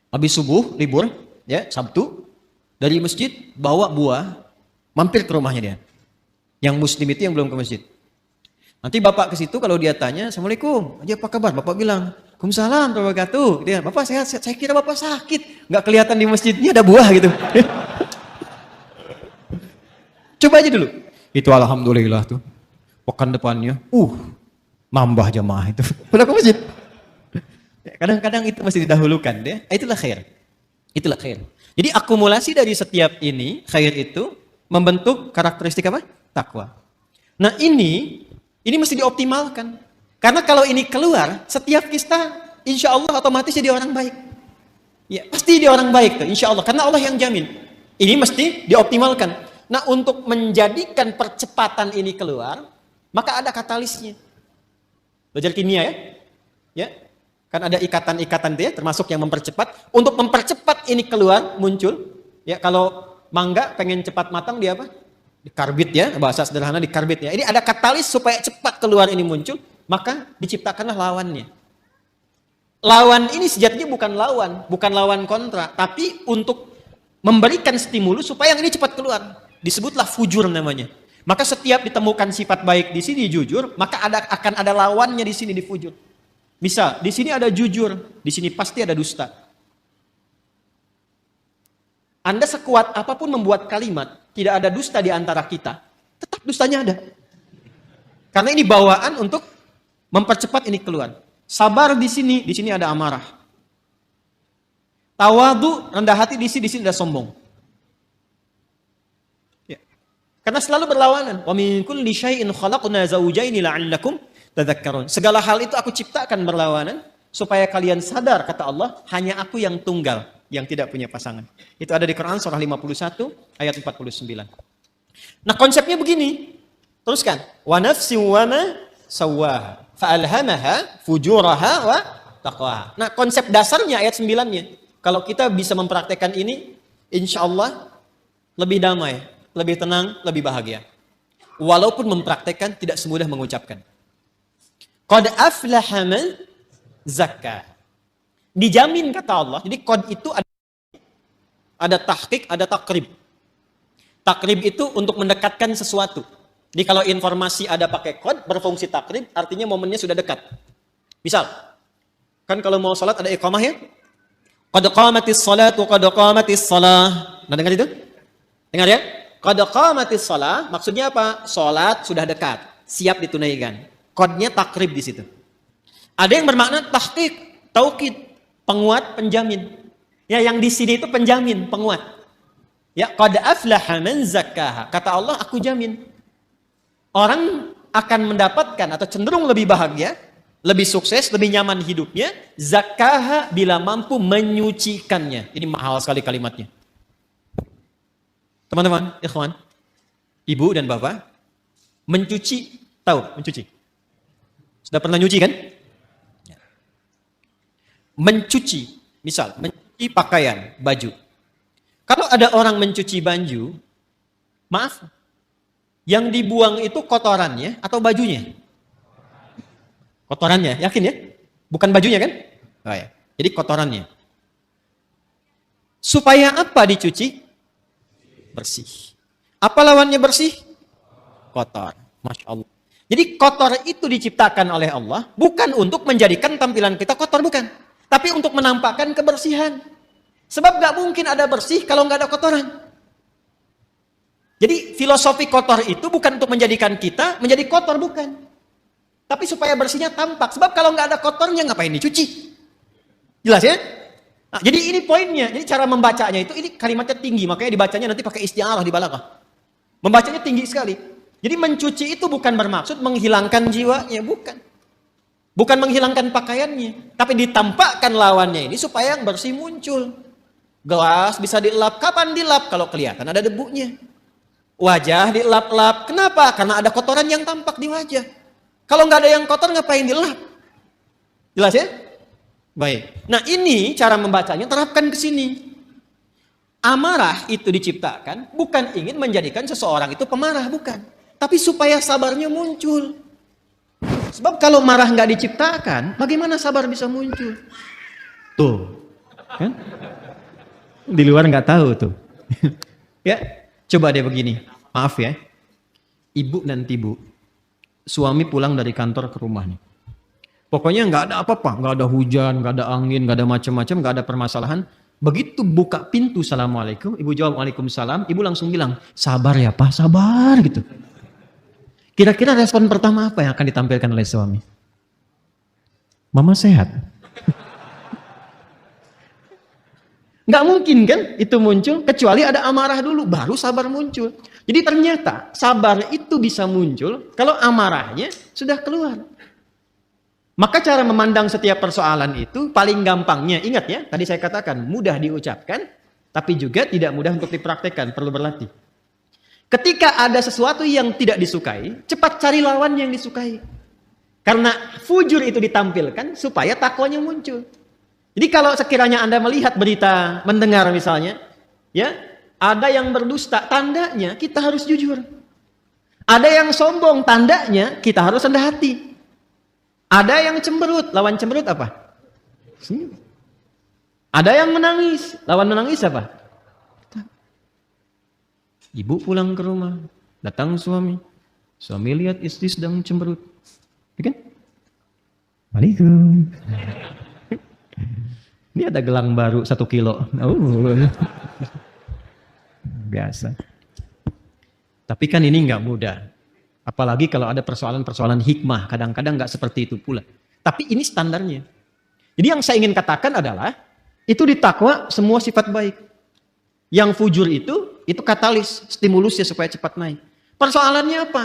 Habis subuh, libur, ya Sabtu, dari masjid bawa buah, mampir ke rumahnya dia. Yang muslim itu yang belum ke masjid. Nanti Bapak ke situ kalau dia tanya, Assalamualaikum, aja apa kabar? Bapak bilang, Waalaikumsalam warahmatullahi wabarakatuh. Dia, Bapak sehat, saya kira Bapak sakit. Nggak kelihatan di masjidnya ada buah gitu. Coba aja dulu. Itu alhamdulillah tuh. Pekan depannya, nambah jamaah itu. Udah ke masjid. Kadang-kadang itu masih didahulukan deh. Itulah khair. Itulah khair. Jadi akumulasi dari setiap ini, khair itu membentuk karakteristik apa? Takwa. Nah ini mesti dioptimalkan. Karena kalau ini keluar, setiap kita insya Allah otomatis jadi orang baik. Ya, pasti dia orang baik tuh, insya Allah. Karena Allah yang jamin. Ini mesti dioptimalkan. Nah untuk menjadikan percepatan ini keluar, maka ada katalisnya. Belajar kimia ya. Ya. Kan ada ikatan-ikatan dia, termasuk yang mempercepat. Untuk mempercepat ini keluar, muncul. Ya, kalau mangga pengen cepat matang, dia apa? Dikarbit ya, bahasa sederhana dikarbit ya. Ini ada katalis supaya cepat keluar ini muncul, maka diciptakanlah lawannya. Lawan ini sejatinya bukan lawan kontra, tapi untuk memberikan stimulus supaya yang ini cepat keluar. Disebutlah fujur namanya. Maka setiap ditemukan sifat baik di sini jujur, maka akan ada lawannya di sini di fujur. Misal, di sini ada jujur, di sini pasti ada dusta. Anda sekuat apapun membuat kalimat, tidak ada dusta di antara kita, tetap dustanya ada. Karena ini bawaan untuk mempercepat ini keluar. Sabar di sini ada amarah. Tawadu, rendah hati di sini ada sombong. Ya. Karena selalu berlawanan. Wa min kulli syai'in khalaqna zawjaini la'allakum tadhakkarun. Segala hal itu aku ciptakan berlawanan supaya kalian sadar, kata Allah, hanya aku yang tunggal, yang tidak punya pasangan. Itu ada di Quran surah 51 ayat 49. Nah, konsepnya begini. Teruskan. Wa nafsin wa ma sawwaha fa'alhamaha fujuraha wa taqwaha. Nah, konsep dasarnya ayat 9-nya. Kalau kita bisa mempraktekkan ini, insya Allah lebih damai, lebih tenang, lebih bahagia. Walaupun mempraktekkan tidak semudah mengucapkan. Qad aflaha man zakka. Dijamin kata Allah. Jadi qad itu ada tahqiq, ada takrib. Takrib itu untuk mendekatkan sesuatu. Jadi kalau informasi ada pakai qad berfungsi takrib, artinya momennya sudah dekat. Misal, kan kalau mau salat ada iqamah ya? Qad qamatis salatu qad qamatis salah. Nah, dengar itu? Dengar ya? Qad qamatis salah maksudnya apa? Salat sudah dekat, siap ditunaikan. Kodnya takrib di situ. Ada yang bermakna tahqiq, taukid, penguat, penjamin. Ya, yang di sini itu penjamin, penguat. Ya, qad aflaha man zakkaha. Kata Allah, aku jamin. Orang akan mendapatkan atau cenderung lebih bahagia, lebih sukses, lebih nyaman hidupnya, zakkaha bila mampu menyucikannya. Ini mahal sekali kalimatnya. Teman-teman, ikhwan, ibu dan bapak, mencuci, tahu mencuci? Sudah pernah nyuci kan? Mencuci, misal, mencuci pakaian, baju. Kalau ada orang mencuci baju, maaf, yang dibuang itu kotorannya atau bajunya? Kotorannya, yakin ya? Bukan bajunya kan? Oh ya. Jadi kotorannya. Supaya apa dicuci? Bersih. Apa lawannya bersih? Kotor. Masya Allah. Jadi kotor itu diciptakan oleh Allah bukan untuk menjadikan tampilan kita kotor, bukan. Tapi untuk menampakkan kebersihan. Sebab gak mungkin ada bersih kalau gak ada kotoran. Jadi filosofi kotor itu bukan untuk menjadikan kita menjadi kotor, bukan. Tapi supaya bersihnya tampak. Sebab kalau gak ada kotornya ngapain dicuci? Jelas ya? Nah, jadi ini poinnya. Jadi cara membacanya itu, ini kalimatnya tinggi. Makanya dibacanya nanti pakai isti'arah di balaghah. Membacanya tinggi sekali. Jadi mencuci itu bukan bermaksud menghilangkan jiwanya, bukan. Bukan menghilangkan pakaiannya, tapi ditampakkan lawannya ini supaya yang bersih muncul. Gelas bisa dilap, kapan dilap? Kalau kelihatan ada debunya. Wajah dilap-lap, kenapa? Karena ada kotoran yang tampak di wajah. Kalau nggak ada yang kotor ngapain dilap? Jelas ya? Baik. Nah, ini cara membacanya, terapkan ke sini. Amarah itu diciptakan bukan ingin menjadikan seseorang itu pemarah, bukan. Tapi supaya sabarnya muncul. Sebab kalau marah nggak diciptakan, bagaimana sabar bisa muncul? Tuh, kan? Di luar nggak tahu tuh. Ya, coba deh begini. Maaf ya, ibu nanti bu, suami pulang dari kantor ke rumah nih. Pokoknya nggak ada apa-apa, nggak ada hujan, nggak ada angin, nggak ada macam-macam, nggak ada permasalahan. Begitu buka pintu, assalamualaikum, ibu jawab waalaikumsalam, ibu langsung bilang, sabar ya pak, sabar gitu. Kira-kira respon pertama apa yang akan ditampilkan oleh suami? Mama sehat. Nggak mungkin kan itu muncul, kecuali ada amarah dulu, baru sabar muncul. Jadi ternyata sabar itu bisa muncul kalau amarahnya sudah keluar. Maka cara memandang setiap persoalan itu paling gampangnya, ingat ya, tadi saya katakan mudah diucapkan, tapi juga tidak mudah untuk dipraktekkan, perlu berlatih. Ketika ada sesuatu yang tidak disukai, cepat cari lawan yang disukai. Karena fujur itu ditampilkan supaya takwanya muncul. Jadi kalau sekiranya Anda melihat berita, mendengar misalnya, ya, ada yang berdusta, tandanya kita harus jujur. Ada yang sombong, tandanya kita harus rendah hati. Ada yang cemberut, lawan cemberut apa? Senyum. Ada yang menangis, lawan menangis apa? Ibu pulang ke rumah, datang suami lihat istri sedang cemberut. Ya kan? Waalaikumsalam. Ini ada gelang baru 1 kilo. Oh. Biasa. Tapi kan ini nggak mudah. Apalagi kalau ada persoalan-persoalan hikmah. Kadang-kadang nggak seperti itu pula. Tapi ini standarnya. Jadi yang saya ingin katakan adalah, itu di takwa semua sifat baik. Yang fujur itu katalis, stimulusnya supaya cepat naik. Persoalannya apa?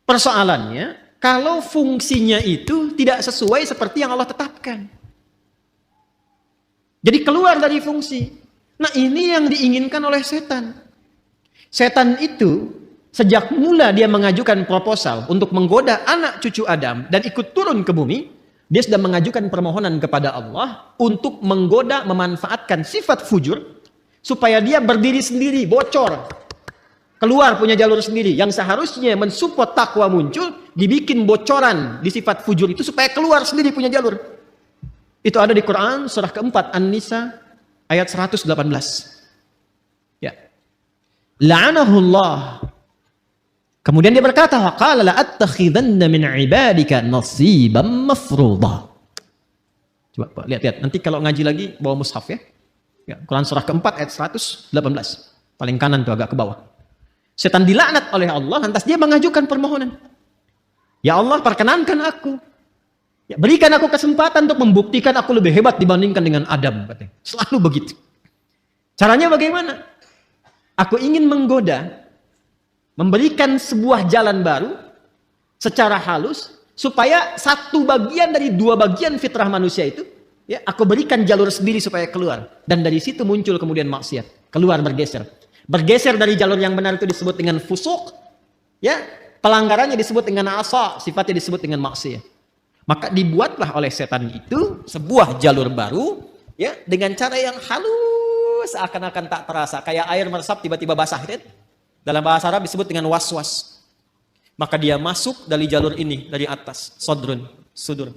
Persoalannya, kalau fungsinya itu tidak sesuai seperti yang Allah tetapkan. Jadi keluar dari fungsi. Nah ini yang diinginkan oleh setan. Setan itu sejak mula dia mengajukan proposal untuk menggoda anak cucu Adam dan ikut turun ke bumi, dia sudah mengajukan permohonan kepada Allah untuk menggoda, memanfaatkan sifat fujur supaya dia berdiri sendiri, bocor, keluar punya jalur sendiri. Yang seharusnya mensupport takwa muncul, dibikin bocoran di sifat fujur itu supaya keluar sendiri punya jalur. Itu ada di Quran surah keempat An-Nisa ayat 118. Ya. La'anahullah. Kemudian dia berkata, wa qala la attakhidanna min ibadika nasiban mafruḍa. Coba Pak, lihat. Nanti kalau ngaji lagi bawa mushaf ya. Ya, Quran surah keempat ayat 118. Paling kanan tuh agak ke bawah. Setan dilaknat oleh Allah, lantas dia mengajukan permohonan. Ya Allah, perkenankan aku. Ya, berikan aku kesempatan untuk membuktikan aku lebih hebat dibandingkan dengan Adam. Katanya. Selalu begitu. Caranya bagaimana? Aku ingin menggoda, memberikan sebuah jalan baru secara halus, supaya satu bagian dari 2 bagian fitrah manusia itu, ya, aku berikan jalur sendiri supaya keluar. Dan dari situ muncul kemudian maksiat. Keluar bergeser. Bergeser dari jalur yang benar itu disebut dengan fusuk. Ya, pelanggarannya disebut dengan asa, sifatnya disebut dengan maksiat. Maka dibuatlah oleh setan itu sebuah jalur baru, ya, dengan cara yang halus, seakan-akan tak terasa, kayak air meresap tiba-tiba basah. Dalam bahasa Arab disebut dengan waswas. Maka dia masuk dari jalur ini, dari atas, sodrun, sudur.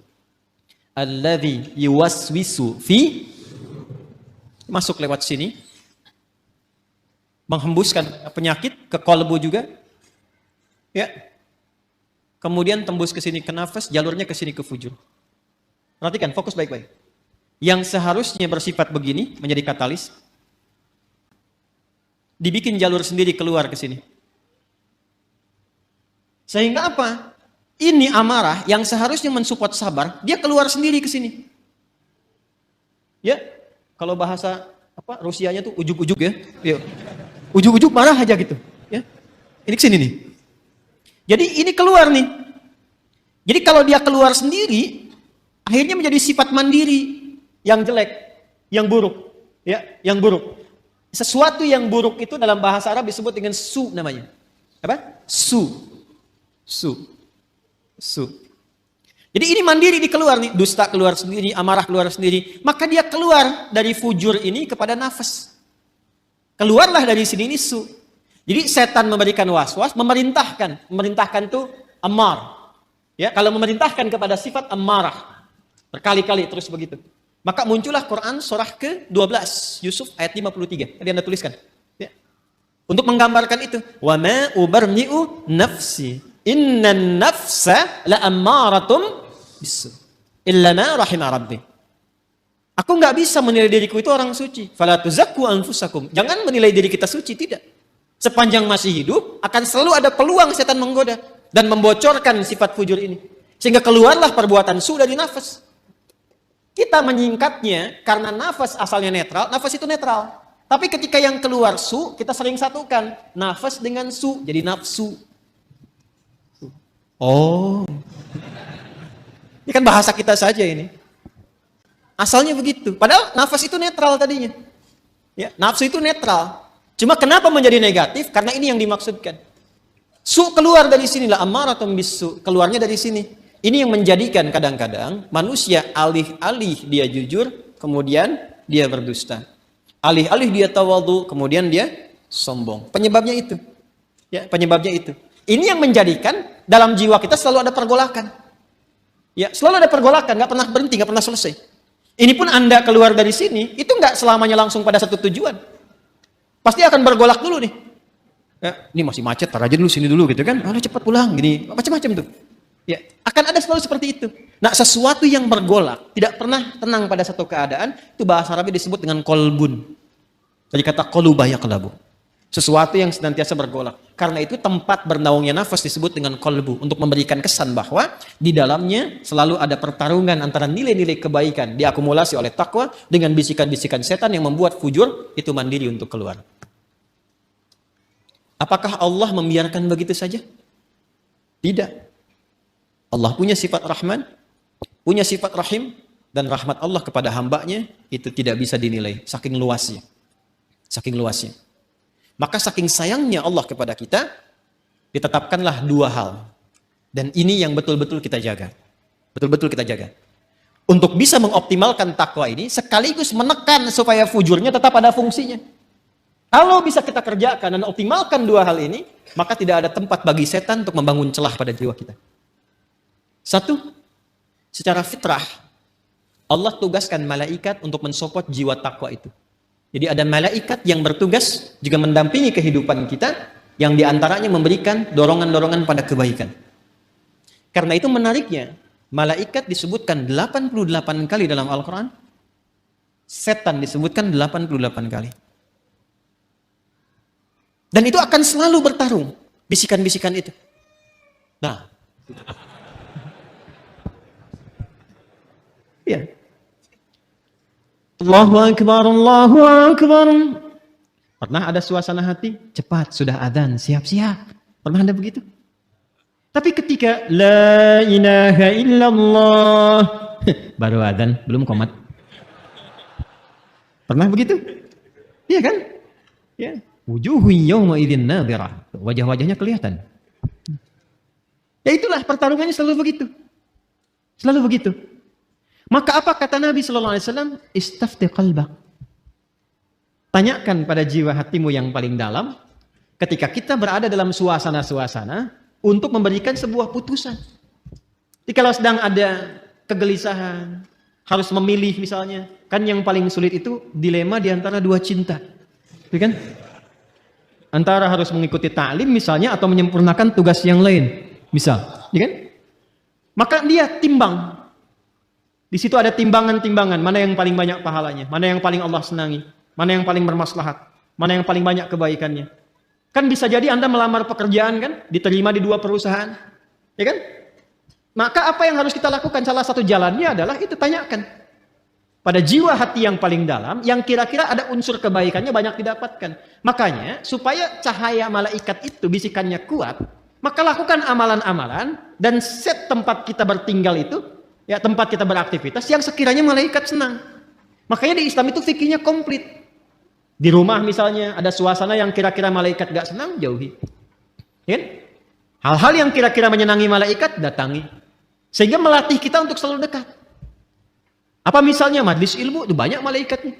Alladzi yuwaswisu fi, masuk lewat sini, menghembuskan penyakit ke kolbu juga, ya. Kemudian tembus ke sini ke nafas, jalurnya ke sini ke fujur. Perhatikan, fokus baik-baik. Yang seharusnya bersifat begini, menjadi katalis, dibikin jalur sendiri keluar ke sini. Sehingga apa? Ini amarah yang seharusnya mensupport sabar, dia keluar sendiri ke sini. Ya, kalau bahasa apa Rusianya tuh ujuk-ujuk ya. Ya. Ujuk-ujuk marah aja gitu, ya. Ini ke sini nih. Jadi ini keluar nih. Jadi kalau dia keluar sendiri, akhirnya menjadi sifat mandiri yang jelek, yang buruk, ya, yang buruk. Sesuatu yang buruk itu dalam bahasa Arab disebut dengan su namanya. Apa? Su. Jadi ini mandiri dikeluar nih, dusta keluar sendiri, amarah keluar sendiri. Maka dia keluar dari fujur ini kepada nafas. Keluarlah dari sini ini su. Jadi setan memberikan waswas, memerintahkan itu ammar. Ya, kalau memerintahkan kepada sifat ammarah berkali-kali terus begitu. Maka muncullah Quran surah ke-12 Yusuf ayat 53. Tadi Anda tuliskan. Ya. Untuk menggambarkan itu, wa ma ubarni'u nafsi innan nafsa la ammaratum bisu illa ma rahima rabbi. Aku nggak bisa menilai diriku itu orang suci. Fala tuzakku anfusakum. Jangan menilai diri kita suci, tidak. Sepanjang masih hidup, akan selalu ada peluang setan menggoda dan membocorkan sifat fujur ini. Sehingga keluarlah perbuatan su dari nafas. Kita menyingkatnya karena nafas asalnya netral, nafas itu netral. Tapi ketika yang keluar su, kita sering satukan nafas dengan su, jadi nafsu. Oh. Ini kan bahasa kita saja ini. Asalnya begitu. Padahal nafas itu netral tadinya. Ya, nafsu itu netral. Cuma kenapa menjadi negatif? Karena ini yang dimaksudkan. Su keluar dari sini lah, ammaratun bisu. Keluarnya dari sini. ini yang menjadikan kadang-kadang manusia alih-alih dia jujur, kemudian dia berdusta. Alih-alih dia tawadhu, kemudian dia sombong. Penyebabnya itu. Ya, penyebabnya itu. Ini yang menjadikan dalam jiwa kita selalu ada pergolakan. Ya, selalu ada pergolakan, nggak pernah berhenti, nggak pernah selesai. Ini pun Anda keluar dari sini, itu nggak selamanya langsung pada satu tujuan. Pasti akan bergolak dulu nih. Ya, ini masih macet, tar aja dulu sini dulu gitu kan. Udah cepat pulang gini, macam-macam tuh. Ya, akan ada selalu seperti itu. Nah, sesuatu yang bergolak, tidak pernah tenang pada satu keadaan, itu bahasa Arabnya disebut dengan kolbun. Dari kata kolubah yaqlabu. Sesuatu yang senantiasa bergolak. Karena itu tempat bernaungnya nafas disebut dengan kolbu. Untuk memberikan kesan bahwa di dalamnya selalu ada pertarungan antara nilai-nilai kebaikan diakumulasi oleh takwa dengan bisikan-bisikan setan yang membuat fujur itu mandiri untuk keluar. Apakah Allah membiarkan begitu saja? Tidak. Allah punya sifat Rahman, punya sifat Rahim, dan rahmat Allah kepada hambanya itu tidak bisa dinilai. Saking luasnya. Saking luasnya. Maka saking sayangnya Allah kepada kita, ditetapkanlah dua hal. Dan ini yang betul-betul kita jaga. Betul-betul kita jaga. Untuk bisa mengoptimalkan takwa ini, sekaligus menekan supaya fujurnya tetap ada fungsinya. Kalau bisa kita kerjakan dan optimalkan dua hal ini, maka tidak ada tempat bagi setan untuk membangun celah pada jiwa kita. Satu, secara fitrah, Allah tugaskan malaikat untuk mensupport jiwa takwa itu. Jadi ada malaikat yang bertugas juga mendampingi kehidupan kita, yang diantaranya memberikan dorongan-dorongan pada kebaikan. Karena itu menariknya, malaikat disebutkan 88 kali dalam Al-Quran, setan disebutkan 88 kali. Dan itu akan selalu bertarung, bisikan-bisikan itu. Nah, ya. Allahu Akbar, Allahu Akbar. Pernah ada suasana hati? Cepat, sudah adzan, siap-siap. Pernah ada begitu? Tapi ketika La ilaha illallah baru adzan, belum qomat. Pernah begitu? Iya kan? Ya. Wujuhu yawma idzin nadhirah. Wajah-wajahnya kelihatan. Ya itulah pertarungannya selalu begitu. Selalu begitu. Maka apa kata Nabi sallallahu alaihi wasallam? Istafti qalbak. Tanyakan pada jiwa hatimu yang paling dalam ketika kita berada dalam suasana-suasana untuk memberikan sebuah putusan. Jadi kalau sedang ada kegelisahan, harus memilih misalnya, kan yang paling sulit itu dilema di antara dua cinta. Ya kan? Antara harus mengikuti ta'lim misalnya atau menyempurnakan tugas yang lain. Misal, ya kan? Maka dia timbang. Di situ ada timbangan-timbangan, mana yang paling banyak pahalanya, mana yang paling Allah senangi, mana yang paling bermaslahat, mana yang paling banyak kebaikannya. Kan bisa jadi Anda melamar pekerjaan kan, diterima di dua perusahaan, ya kan? Maka apa yang harus kita lakukan? Salah satu jalannya adalah itu tanyakan pada jiwa hati yang paling dalam, yang kira-kira ada unsur kebaikannya banyak didapatkan. Makanya supaya cahaya malaikat itu bisikannya kuat, maka lakukan amalan-amalan dan set tempat kita bertinggal itu, ya tempat kita beraktivitas yang sekiranya malaikat senang. Makanya di Islam itu fikihnya komplit. Di rumah misalnya ada suasana yang kira-kira malaikat gak senang, jauhi. Ya? Hal-hal yang kira-kira menyenangi malaikat, datangi. Sehingga melatih kita untuk selalu dekat. Apa misalnya majlis ilmu itu banyak malaikatnya.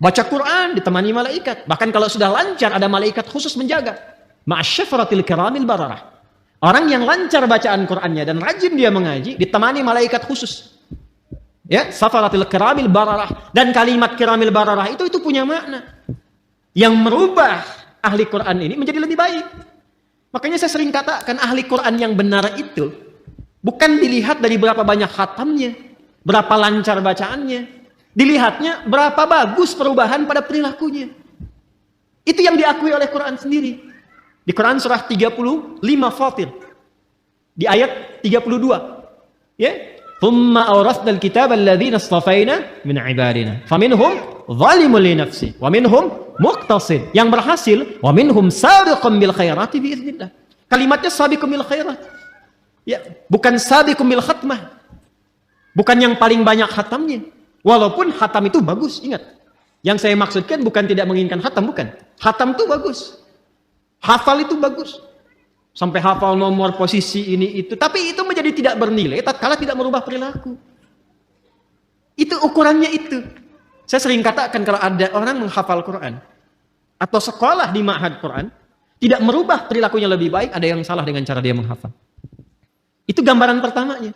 Baca Quran ditemani malaikat. Bahkan kalau sudah lancar ada malaikat khusus menjaga. Ma'asyafaratil kiramil bararah. Orang yang lancar bacaan Qur'annya dan rajin dia mengaji, ditemani malaikat khusus. Ya, safaratil kiramil bararah. Dan kalimat kiramil bararah itu punya makna. Yang merubah ahli Qur'an ini menjadi lebih baik. Makanya saya sering katakan ahli Qur'an yang benar itu bukan dilihat dari berapa banyak khatamnya, berapa lancar bacaannya. Dilihatnya berapa bagus perubahan pada perilakunya. Itu yang diakui oleh Qur'an sendiri. Di Quran surah 35 Fatir. Di ayat 32. Ya. Thumma awrathnal kitaba alladhina istafaina min ibadina. Faminhum zalimun li nafsi. Wa minhum muqtasid. Yang berhasil. Wa minhum sabiqun bil khairati biiznillah. Kalimatnya sabiqun bil khairat. Ya. Bukan sabiqun bil khatmah. Bukan yang paling banyak khatamnya. Walaupun khatam itu bagus. Ingat. Yang saya maksudkan bukan tidak menginginkan khatam. Bukan. Khatam itu bagus. Hafal itu bagus. sampai hafal nomor posisi ini itu, tapi itu menjadi tidak bernilai tatkala tidak merubah perilaku. Itu ukurannya itu. Saya sering katakan kalau ada orang menghafal Quran atau sekolah di ma'had Quran tidak merubah perilakunya lebih baik, ada yang salah dengan cara dia menghafal. Itu gambaran pertamanya.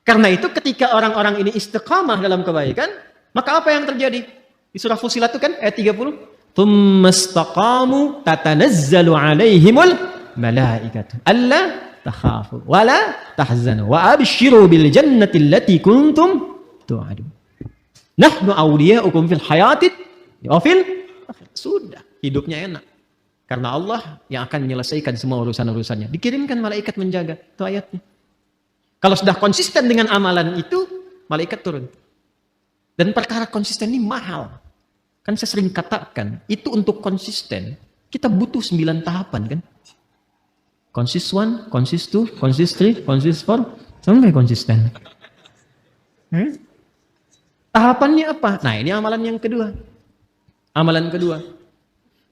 Karena itu ketika orang-orang ini istiqamah dalam kebaikan, maka apa yang terjadi? Di surah Fussilat itu kan ayat 30, "Tsumastaqamu tatanazzalu 'alaihimul malaikatu alla takhafu wa la tahzanu wa abshiru bil jannati allati kuntum tu'adun. Nahnu awliya'ukum fil hayatid wa fil akhirah." Sudah, hidupnya enak. Karena Allah yang akan menyelesaikan semua urusan-urusannya. Dikirimkan malaikat menjaga. Itu ayatnya. Kalau sudah konsisten dengan amalan itu, malaikat turun. Dan perkara konsisten ini mahal. Kan saya sering katakan, itu untuk konsisten, kita butuh 9 tahapan kan. Consist 1, consist 2, consist 3, consist 4, sampai konsisten. Tahapannya apa? Nah, ini amalan yang kedua. Amalan kedua.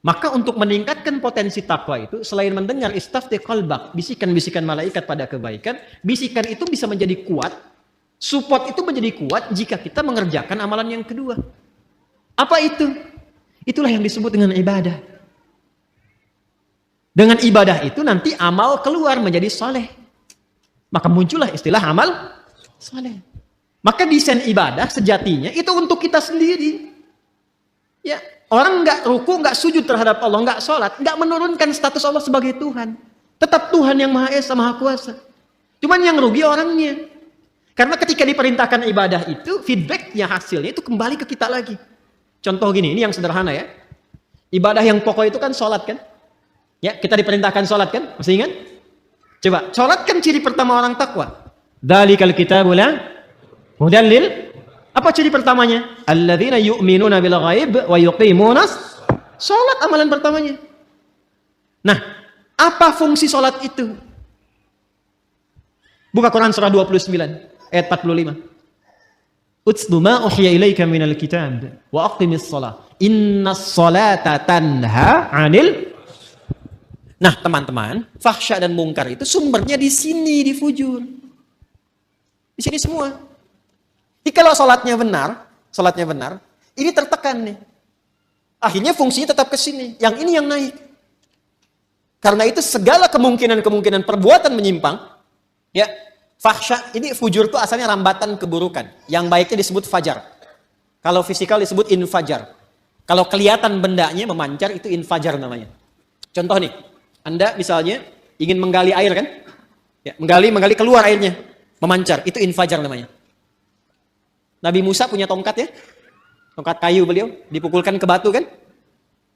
Maka untuk meningkatkan potensi takwa itu, selain mendengar istafti qalbak, bisikan-bisikan malaikat pada kebaikan, bisikan itu bisa menjadi kuat, support itu menjadi kuat jika kita mengerjakan amalan yang kedua. Apa itu? Itulah yang disebut dengan ibadah. Dengan ibadah itu nanti amal keluar menjadi saleh. Maka muncullah istilah amal saleh. Maka desain ibadah sejatinya itu untuk kita sendiri. Ya, orang nggak ruku, nggak sujud terhadap Allah, nggak sholat, nggak menurunkan status Allah sebagai Tuhan. Tetap Tuhan yang Maha Esa, Maha Kuasa. Cuman yang rugi orangnya. Karena ketika diperintahkan ibadah itu, feedbacknya, hasilnya itu kembali ke kita lagi. Contoh gini, ini yang sederhana ya. Ibadah yang pokok itu kan sholat kan? Ya, kita diperintahkan sholat kan? Masih ingat? Coba, sholat kan ciri pertama orang takwa. Dzalikal kitabu la hudan lil. Apa ciri pertamanya? Alladzina yu'minuna bil ghaib wa yuqimunas salat, amalan pertamanya. Nah, apa fungsi salat itu? Buka Quran surah 29 ayat 45. Utslu ma uhiya ilaika minal kitab wa aqimis shalah. Innas salata tanha 'anil. Nah, teman-teman, fahsya dan mungkar itu sumbernya di sini, di fujur. Di sini semua. Jadi kalau sholatnya benar, ini tertekan nih. Akhirnya fungsinya tetap ke sini. Yang ini yang naik. Karena itu segala kemungkinan perbuatan menyimpang, ya, fahsya, ini fujur itu asalnya rambatan keburukan. Yang baiknya disebut fajar. Kalau fisikal disebut infajar. Kalau kelihatan bendanya memancar, itu infajar namanya. Contoh nih, Anda misalnya ingin menggali air kan? Ya, menggali keluar airnya, memancar, itu infajar namanya. Nabi Musa punya tongkat ya, tongkat kayu beliau, dipukulkan ke batu kan?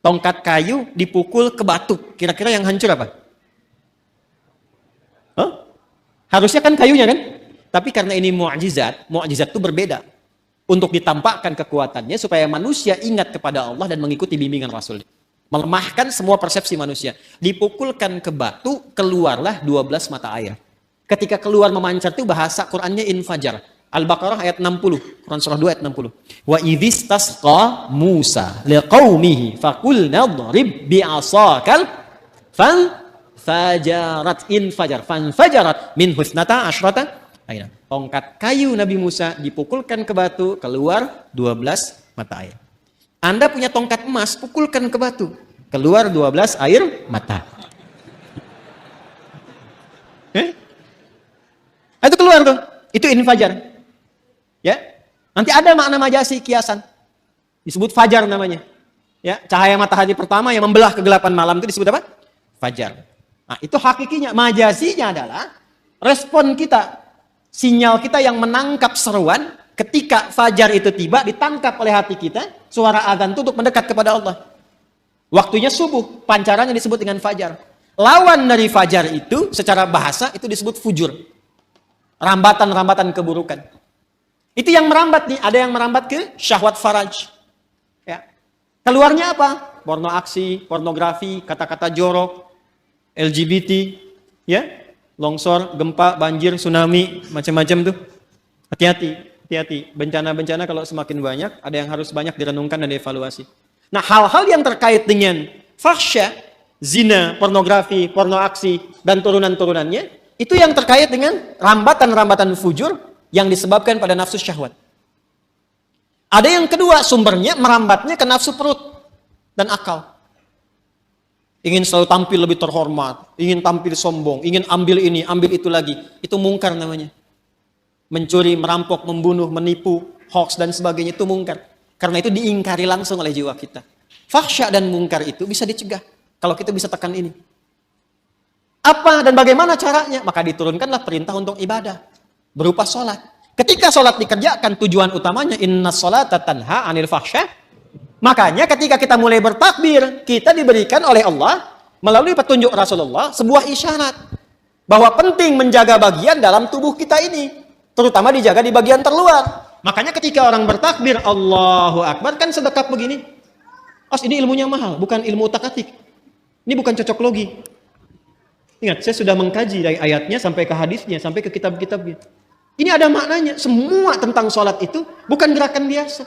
Tongkat kayu dipukul ke batu, kira-kira yang hancur apa? Huh? Harusnya kan kayunya kan? Tapi karena ini mu'jizat itu berbeda. Untuk ditampakkan kekuatannya supaya manusia ingat kepada Allah dan mengikuti bimbingan Rasul. Melemahkan semua persepsi manusia. Dipukulkan ke batu, keluarlah 12 mata air. Ketika keluar memancar itu bahasa Qur'annya infajar. Al-Baqarah ayat 60, Quran surah 2 ayat 60. Wa idzistasqa Musa liqaumihi faqulna dhrib bi'asakal fanfajarat min husnata asyrata aina. Tongkat kayu Nabi Musa dipukulkan ke batu, keluar 12 mata air. Anda punya tongkat emas, pukulkan ke batu, keluar 12 air mata. Itu keluar tuh, itu infajar. Ya, nanti ada makna majasi kiasan, disebut fajar namanya. Ya, cahaya matahari pertama yang membelah kegelapan malam itu disebut apa? Fajar. Nah, itu hakikinya. Majasinya adalah respon kita, sinyal kita yang menangkap seruan ketika fajar itu tiba, ditangkap oleh hati kita, suara azan itu untuk mendekat kepada Allah. Waktunya subuh, pancarannya disebut dengan fajar. Lawan dari fajar itu secara bahasa itu disebut fujur. Rambatan-rambatan keburukan. Itu yang merambat nih, ada yang merambat ke syahwat faraj. Ya. Keluarnya apa? Porno aksi, pornografi, kata-kata jorok, LGBT, ya, longsor, gempa, banjir, tsunami, macam-macam tuh. Hati-hati. Bencana-bencana kalau semakin banyak, ada yang harus banyak direnungkan dan dievaluasi. Nah, hal-hal yang terkait dengan fahsya zina, pornografi, porno aksi, dan turunan-turunannya, itu yang terkait dengan rambatan-rambatan fujur yang disebabkan pada nafsu syahwat. Ada yang kedua, sumbernya merambatnya ke nafsu perut dan akal. Ingin selalu tampil lebih terhormat, ingin tampil sombong, ingin ambil ini, ambil itu lagi. Itu mungkar namanya. Mencuri, merampok, membunuh, menipu, hoax dan sebagainya itu mungkar. Karena itu diingkari langsung oleh jiwa kita. Fahsya dan mungkar itu bisa dicegah kalau kita bisa tekan ini. Apa dan bagaimana caranya? Maka diturunkanlah perintah untuk ibadah berupa sholat. Ketika sholat dikerjakan, tujuan utamanya inna sholata tanha anil fahsya. Makanya ketika kita mulai bertakbir, kita diberikan oleh Allah melalui petunjuk Rasulullah sebuah isyarat bahwa penting menjaga bagian dalam tubuh kita ini, terutama dijaga di bagian terluar. Makanya ketika orang bertakbir Allahu Akbar kan sedekap begini. Ini ilmunya mahal, bukan ilmu utak-atik. Ini bukan cocok logi. Ingat, saya sudah mengkaji dari ayatnya sampai ke hadisnya, sampai ke kitab-kitabnya. Ini ada maknanya. Semua tentang sholat itu bukan gerakan biasa.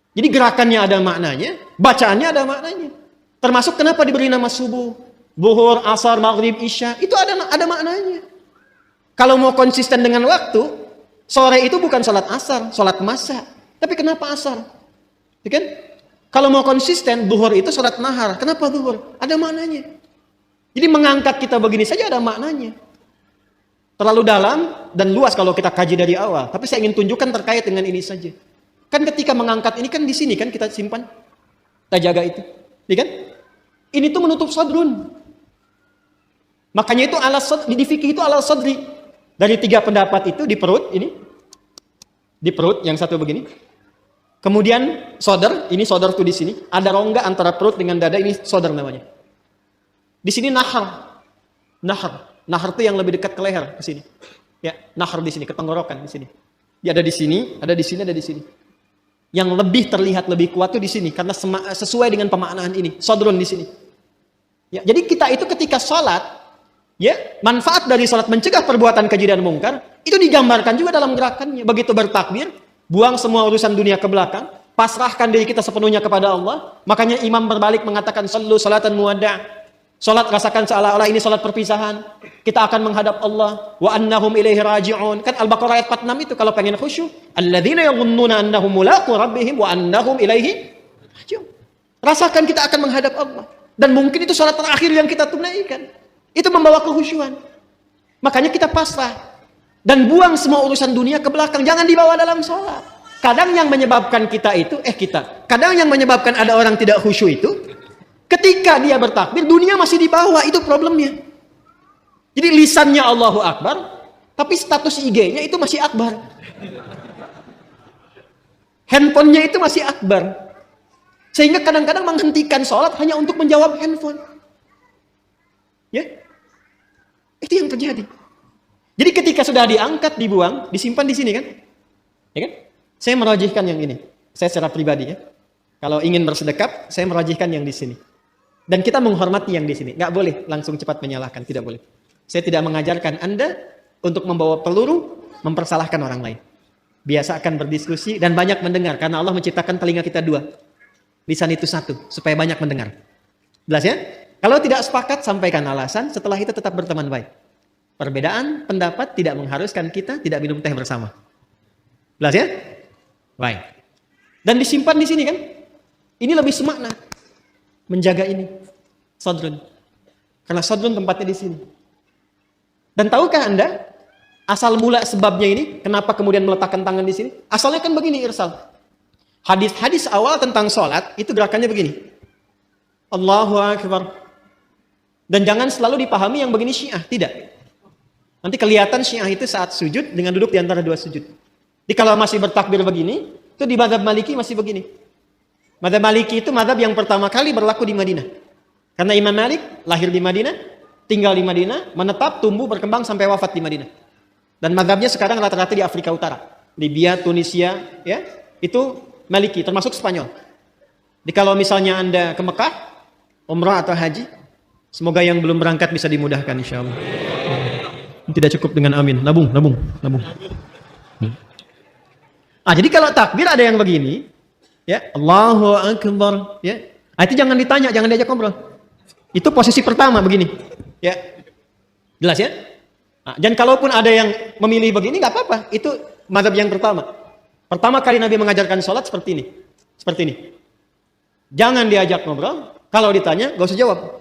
Jadi gerakannya ada maknanya, bacaannya ada maknanya. Termasuk kenapa diberi nama subuh, zuhur, asar, maghrib, isya, itu ada maknanya. Kalau mau konsisten dengan waktu, sore itu bukan sholat asar, sholat masa. Tapi kenapa asar? Ya kan? Kalau mau konsisten, zuhur itu sholat nahar. Kenapa zuhur? Ada maknanya. Jadi mengangkat kita begini saja ada maknanya. Terlalu dalam dan luas kalau kita kaji dari awal. Tapi saya ingin tunjukkan terkait dengan ini saja. Kan ketika mengangkat ini kan di sini kan kita simpan, kita jaga itu, ya kan? Ini tuh menutup sadrun. Makanya itu di fikih itu ala sadri. Dari 3 pendapat itu di perut ini, di perut yang satu begini. Kemudian sodar, ini sodar tuh di sini. Ada rongga antara perut dengan dada, ini sodar namanya. Di sini nahar, nahar tuh yang lebih dekat ke leher ke sini. Ya, nahar di sini, ke tenggorokan di sini. Dia ada di sini, ada di sini, ada di sini. Yang lebih terlihat lebih kuat tuh di sini karena sesuai dengan pemaknaan ini, sodrun di sini. Ya, jadi kita itu ketika sholat, ya manfaat dari sholat mencegah perbuatan keji dan mungkar itu digambarkan juga dalam gerakannya. Begitu bertakbir, buang semua urusan dunia ke belakang, pasrahkan diri kita sepenuhnya kepada Allah. Makanya imam berbalik mengatakan sallu salatan muwadda'. Salat rasakan seolah-olah ini salat perpisahan. Kita akan menghadap Allah. Wa annahum ilaihi raji'un. Kan Al-Baqarah ayat 46 itu kalau pengen khusyuk. Alladzina yadhunnuna annahum mulaqu rabbihim wa annahum ilaihi raji'un. Rasakan kita akan menghadap Allah. Dan mungkin itu salat terakhir yang kita tunaikan. Itu membawa kehusyuan. Makanya kita pasrah. Dan buang semua urusan dunia ke belakang. Jangan dibawa dalam salat. Kadang yang menyebabkan kita itu, kadang yang menyebabkan ada orang tidak khusyuk itu, ketika dia bertakbir, dunia masih di bawah, itu problemnya. Jadi lisannya Allahu Akbar, tapi status IG-nya itu masih Akbar. Handphonenya itu masih Akbar. Sehingga kadang-kadang menghentikan sholat hanya untuk menjawab handphone. Ya, itu yang terjadi. Jadi ketika sudah diangkat, dibuang, disimpan di sini kan? Ya kan? Saya merajihkan yang ini. Saya secara pribadi ya. Kalau ingin bersedekap, saya merajihkan yang di sini. Dan kita menghormati yang di sini. Nggak boleh langsung cepat menyalahkan. Tidak boleh. Saya tidak mengajarkan Anda untuk membawa peluru, mempersalahkan orang lain. Biasakan berdiskusi dan banyak mendengar. Karena Allah menciptakan telinga kita 2. Lisan itu 1. Supaya banyak mendengar. Jelas ya? Kalau tidak sepakat, sampaikan alasan. Setelah itu tetap berteman baik. Perbedaan pendapat tidak mengharuskan kita tidak minum teh bersama. Jelas ya? Baik. Dan disimpan di sini kan? Ini lebih semakna. Menjaga ini. Sadrun. Karena sadrun tempatnya di sini. Dan tahukah Anda? Asal mula sebabnya ini. Kenapa kemudian meletakkan tangan di sini? Asalnya kan begini Irsal. Hadis-hadis awal tentang sholat. Itu gerakannya begini. Allahu Akbar. Dan jangan selalu dipahami yang begini Syiah. Tidak. Nanti kelihatan Syiah itu saat sujud dengan duduk di antara 2 sujud. Jadi kalau masih bertakbir begini. Itu di mazhab Maliki masih begini. Mazhab Maliki itu mazhab yang pertama kali berlaku di Madinah. Karena Imam Malik lahir di Madinah, tinggal di Madinah, menetap, tumbuh, berkembang sampai wafat di Madinah. Dan mazhabnya sekarang rata-rata di Afrika Utara. Libya, Tunisia, ya, itu Maliki, termasuk Spanyol. Jadi kalau misalnya Anda ke Mekah, umrah atau haji, semoga yang belum berangkat bisa dimudahkan insya Allah. Tidak cukup dengan amin, nabung. Jadi kalau takbir ada yang begini, ya Allahu Akbar, ya. Itu jangan ditanya, jangan diajak ngobrol. Itu posisi pertama begini. Ya. Jelas ya? Nah, dan kalaupun ada yang memilih begini nggak apa-apa. Itu mazhab yang pertama. Pertama kali Nabi mengajarkan sholat seperti ini. Seperti ini. Jangan diajak ngobrol. Kalau ditanya, gak usah jawab.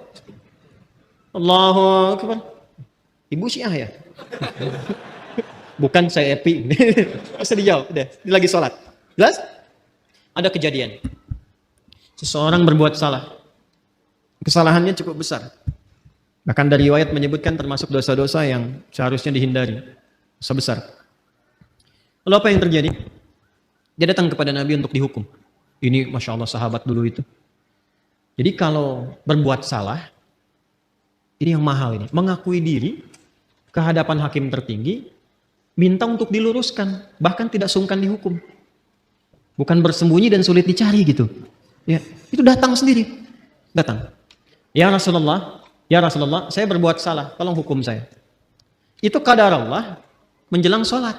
Allahu Akbar. Ibu Syiah ya? Bukan saya epi. Gak usah dijawab. Udah, ini lagi sholat. Jelas? Ada kejadian. Seseorang berbuat salah. Kesalahannya cukup besar. Bahkan dari riwayat menyebutkan termasuk dosa-dosa yang seharusnya dihindari. Dosa besar. Lalu apa yang terjadi? Dia datang kepada Nabi untuk dihukum. Ini Masya Allah sahabat dulu itu. Jadi kalau berbuat salah, ini yang mahal ini. Mengakui diri ke hadapan hakim tertinggi, minta untuk diluruskan. Bahkan tidak sungkan dihukum. Bukan bersembunyi dan sulit dicari gitu. Ya, itu datang sendiri. Datang. Ya Rasulullah, saya berbuat salah, tolong hukum saya. Itu qadar Allah menjelang sholat.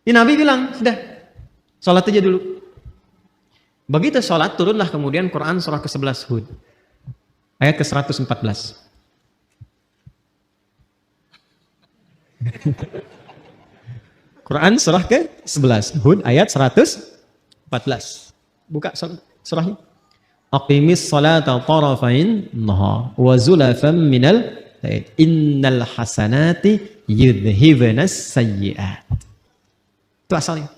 Ini Nabi bilang, sudah, sholat aja dulu. Begitu sholat, turunlah kemudian Quran surah ke-11 Hud. Ayat ke-114. Quran surah ke-11 Hud ayat 114. Buka surahnya. Aqimis salata tarafain nahar wa zulafan minal lail. Innal hasanati yudhhibanas sayyi'at. Itu asalnya.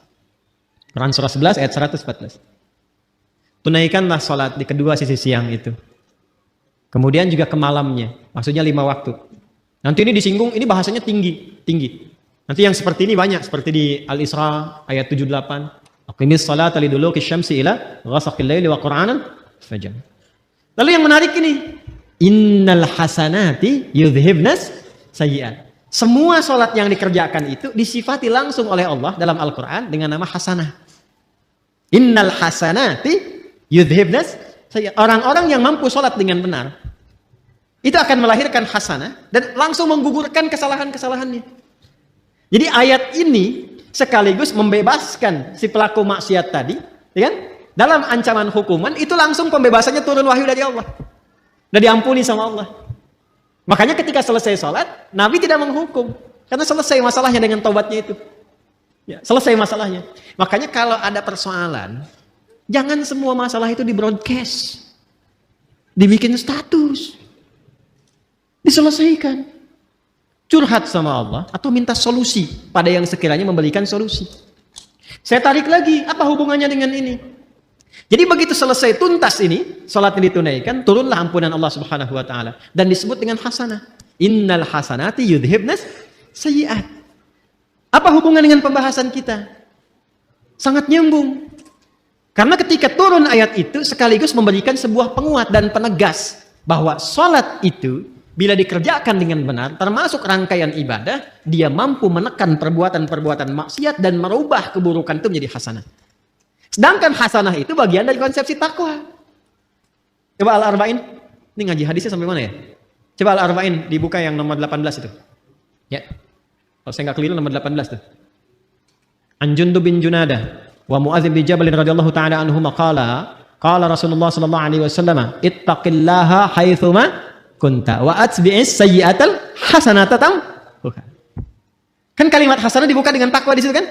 Quran surah 11 ayat 114. Tunaikanlah salat di kedua sisi siang itu. Kemudian juga ke malamnya. Maksudnya 5 waktu. Nanti ini disinggung, ini bahasanya tinggi. Nanti yang seperti ini banyak. Seperti di Al-Isra ayat 78. Aqimis salata liduluki syamsi ila ghasaqil laili wa qur'anan fajr. Lalu yang menarik ini. Innal hasanati yudhhibnas sayyi'at. Semua salat yang dikerjakan itu disifati langsung oleh Allah dalam Al-Quran dengan nama hasanah. Innal hasanati yudhhibnas sayyi'at. Orang-orang yang mampu salat dengan benar itu akan melahirkan hasanah dan langsung menggugurkan kesalahan-kesalahannya. Jadi ayat ini sekaligus membebaskan si pelaku maksiat tadi, ya kan? Dalam ancaman hukuman itu langsung pembebasannya turun wahyu dari Allah. Dan diampuni sama Allah. Makanya ketika selesai sholat, Nabi tidak menghukum. Karena selesai masalahnya dengan taubatnya itu. Ya, selesai masalahnya. Makanya kalau ada persoalan, jangan semua masalah itu di-broadcast. Dibikin status. Diselesaikan. Curhat sama Allah atau minta solusi pada yang sekiranya memberikan solusi. Saya tarik lagi, apa hubungannya dengan ini? Jadi begitu selesai tuntas ini, salat yang ditunaikan, turunlah ampunan Allah Subhanahu wa taala dan disebut dengan hasanah. Innal hasanati yudhhibnas sayyi'at. Apa hubungan dengan pembahasan kita? Sangat nyambung. Karena ketika turun ayat itu sekaligus memberikan sebuah penguat dan penegas bahwa salat itu bila dikerjakan dengan benar, termasuk rangkaian ibadah, dia mampu menekan perbuatan-perbuatan maksiat dan merubah keburukan itu menjadi hasanah. Sedangkan hasanah itu bagian dari konsepsi takwa. Coba Al-Arba'in, ini ngaji hadisnya sampai mana ya? Coba Al-Arba'in dibuka yang nomor 18 itu. Ya, kalau saya nggak keliru nomor 18 tuh. An Jundub bin Junadah wa Mu'adz bin Jabal radhiyallahu ta'ala anhuma qala Rasulullah sallallahu alaihi wasallam ittaqillaha haitsuma kunta wa atbi'is sayyi'atal hasanata tamhuha. Kan kalimat hasanah dibuka dengan takwa di situ kan?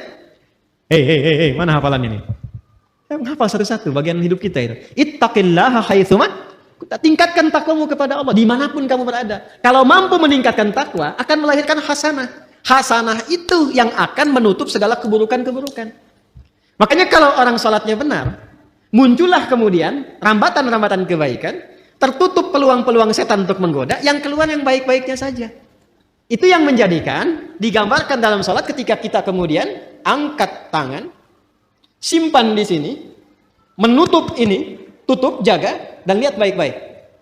Hei, mana hafalan ini? Hafal satu-satu bagian hidup kita itu. Ittaqillaha haitsuma kunta. Tingkatkan takwamu kepada Allah dimanapun kamu berada. Kalau mampu meningkatkan takwa akan melahirkan hasanah. Hasanah itu yang akan menutup segala keburukan-keburukan. Makanya kalau orang salatnya benar, muncullah kemudian rambatan-rambatan kebaikan, tertutup peluang-peluang setan untuk menggoda, yang keluar yang baik-baiknya saja. Itu yang menjadikan digambarkan dalam salat ketika kita kemudian angkat tangan, simpan di sini, menutup ini, tutup, jaga, dan lihat baik-baik.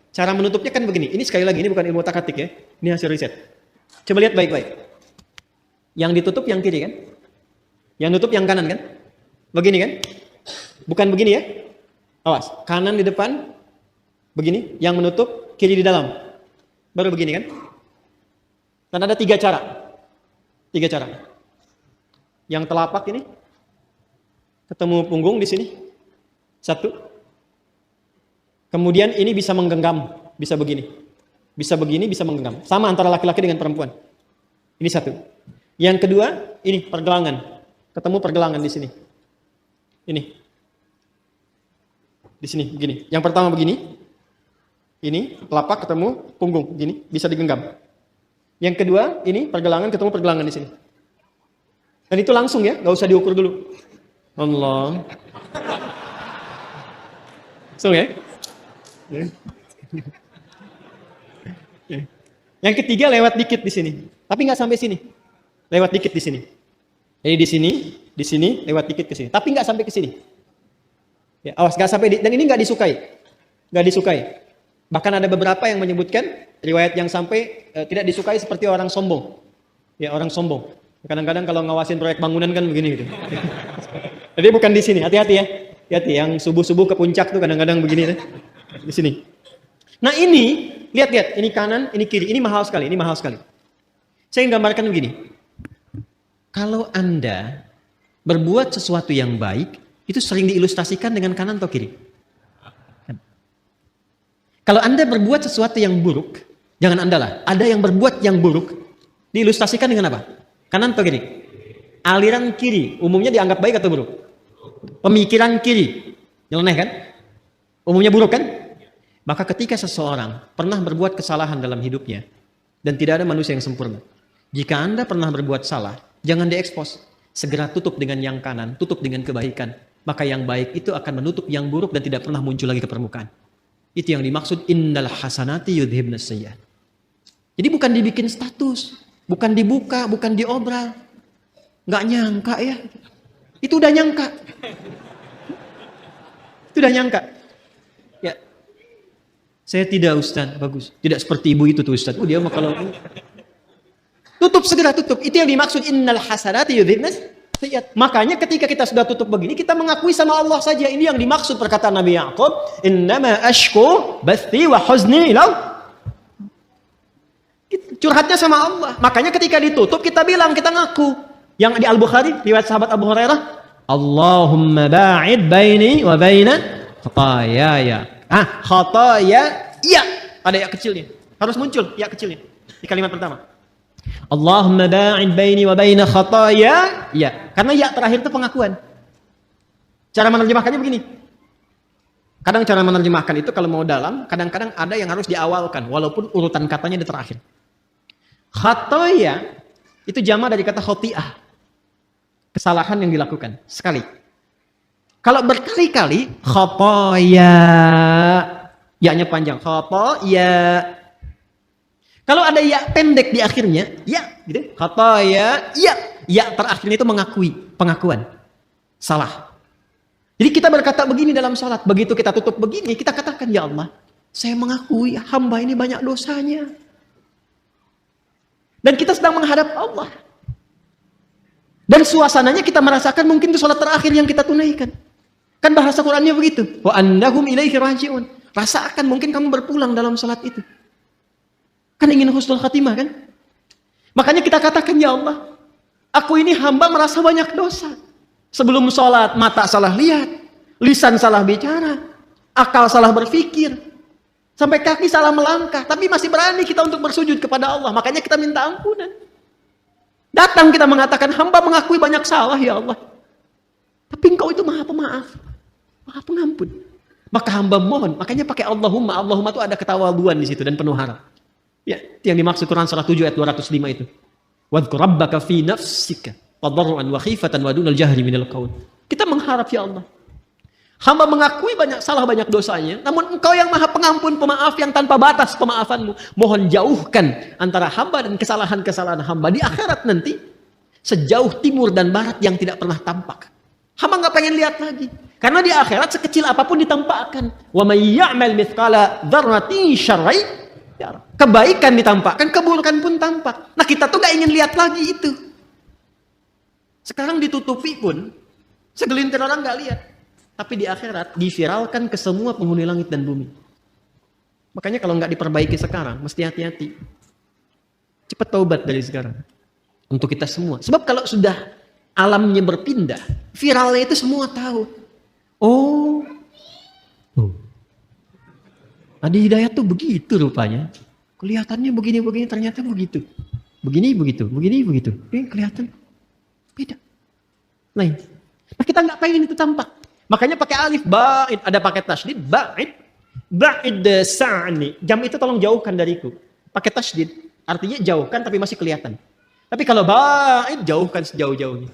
Cara menutupnya kan begini. Ini sekali lagi, ini bukan ilmu takatik ya. Ini hasil riset. Coba lihat baik-baik. Yang ditutup yang kiri kan? Yang tutup yang kanan kan? Begini kan? Bukan begini ya? Awas, kanan di depan, begini. Yang menutup, kiri di dalam. Baru begini kan? Dan ada 3 cara. 3 cara. Yang telapak ini, ketemu punggung di sini. 1. Kemudian ini bisa menggenggam bisa begini. Bisa begini, bisa menggenggam. Sama antara laki-laki dengan perempuan. Ini satu. Yang kedua, ini pergelangan. Ketemu pergelangan di sini. Ini. Di sini begini. Yang pertama begini. Ini telapak ketemu punggung begini, bisa digenggam. Yang kedua, ini pergelangan ketemu pergelangan di sini. Dan itu langsung ya, nggak usah diukur dulu. Allah. Langsung ya. Yang ketiga lewat dikit di sini, tapi nggak sampai sini. Lewat dikit di sini. Jadi di sini, lewat dikit ke sini, tapi nggak sampai ke sini. Ya, awas nggak sampai. Dan ini nggak disukai, nggak disukai. Bahkan ada beberapa yang menyebutkan riwayat yang sampai tidak disukai seperti orang sombong. Ya, orang sombong. Kadang-kadang kalau ngawasin proyek bangunan kan begini gitu. Jadi bukan di sini, hati-hati ya. Hati-hati yang subuh-subuh ke puncak tuh kadang-kadang begini ya. Di sini. Nah ini, lihat-lihat, ini kanan, ini kiri, ini mahal sekali, ini mahal sekali. Saya gambarkan begini. Kalau Anda berbuat sesuatu yang baik, itu sering diilustrasikan dengan kanan atau kiri? Kalau Anda berbuat sesuatu yang buruk, jangan Anda lah, ada yang berbuat yang buruk, diilustrasikan dengan apa? Kanan atau kiri? Aliran kiri, umumnya dianggap baik atau buruk? Pemikiran kiri, nyeleneh kan? Umumnya buruk kan? Maka ketika seseorang pernah berbuat kesalahan dalam hidupnya, dan tidak ada manusia yang sempurna, jika Anda pernah berbuat salah, jangan diekspos. Segera tutup dengan yang kanan, tutup dengan kebaikan. Maka yang baik itu akan menutup yang buruk dan tidak pernah muncul lagi ke permukaan. Itu yang dimaksud innal hasanati yudhibnas sayyi'at. Jadi bukan dibikin status, bukan dibuka, bukan diobral. Nggak nyangka ya. Itu udah nyangka. Itu udah nyangka. Ya. Saya tidak Ustaz, bagus. Tidak seperti ibu itu tuh Ustaz. Dia mah kalau tutup, segera tutup. Itu yang dimaksud innal hasanati yudhibnas sayyi'at. Makanya ketika kita sudah tutup begini, kita mengakui sama Allah saja. Ini yang dimaksud perkataan Nabi Ya'qub, innama ashku bathi wa huzni ilau. Curhatnya sama Allah. Makanya ketika ditutup kita bilang, kita ngaku. Yang di Al-Bukhari, riwayat sahabat Abu Hurairah, Allahumma ba'id baini wa baina khataaya. Khataaya, iya. Ada ya kecilnya. Harus muncul ya kecilnya di kalimat pertama. Allahumma ba'id baini wa baina khataaya. Ya, karena ya terakhir itu pengakuan. Cara menerjemahkannya begini. Kadang cara menerjemahkan itu kalau mau dalam, kadang-kadang ada yang harus diawalkan walaupun urutan katanya di terakhir. Khataaya itu jama dari kata khoti'ah. Kesalahan yang dilakukan sekali. Kalau berkali-kali khataaya, ya-nya panjang. Khataaya. Kalau ada ya pendek di akhirnya, ya gitu. Khataaya, ya. Ya terakhirnya itu mengakui, pengakuan. Salah. Jadi kita berkata begini dalam salat, begitu kita tutup begini, kita katakan, ya Allah, saya mengakui hamba ini banyak dosanya. Dan kita sedang menghadap Allah. Dan suasananya kita merasakan mungkin itu salat terakhir yang kita tunaikan. Kan bahasa Qur'annya begitu. Wa annahum ilaihi raji'un. Rasakan mungkin kamu berpulang dalam salat itu. Kan ingin husnul khatimah kan? Makanya kita katakan, ya Allah, aku ini hamba merasa banyak dosa. Sebelum sholat, mata salah lihat, lisan salah bicara, akal salah berpikir, sampai kaki salah melangkah. Tapi masih berani kita untuk bersujud kepada Allah. Makanya kita minta ampunan. Datang kita mengatakan, hamba mengakui banyak salah ya Allah. Tapi engkau itu maha pemaaf, maha pengampun. Maka hamba mohon, makanya pakai Allahumma. Allahumma itu ada ketawaduan di situ dan penuh harap. Ya, itu yang dimaksud Quran surah 7 ayat 205 itu. Wadhkur rabbaka fi nafsika tadarruan wa khifatan wa dunal jahri minal qaul. Kita mengharap ya Allah. Hamba mengakui banyak salah, banyak dosanya. Namun engkau yang maha pengampun, pemaaf yang tanpa batas pemaafanmu. Mohon jauhkan antara hamba dan kesalahan-kesalahan hamba. Di akhirat nanti, sejauh timur dan barat yang tidak pernah tampak. Hamba nggak pengen lihat lagi. Karena di akhirat sekecil apapun ditampakkan. Wa may ya'mal mithqala dzarratin syarran yarah. Kebaikan ditampakkan, keburukan pun tampak. Nah kita tuh nggak ingin lihat lagi itu. Sekarang ditutupi pun, segelintir orang nggak lihat. Tapi di akhirat diviralkan ke semua penghuni langit dan bumi. Makanya kalau nggak diperbaiki sekarang, mesti hati-hati. Cepat taubat dari sekarang. Untuk kita semua. Sebab kalau sudah alamnya berpindah, viralnya itu semua tahu. Oh. Nah, di hidayat tuh begitu rupanya. Kelihatannya begini-begini, ternyata begitu. Begini, begitu. Begini, begitu. Ini kelihatan beda. Lain. Nah, kita nggak pengen itu tampak. Makanya pakai alif, ba'id. Ada pakai tasydid, ba'id. Ba'id sa'ni. Jam itu tolong jauhkan dariku. Pakai tasydid. Artinya jauhkan tapi masih kelihatan. Tapi kalau ba'id, jauhkan sejauh-jauhnya.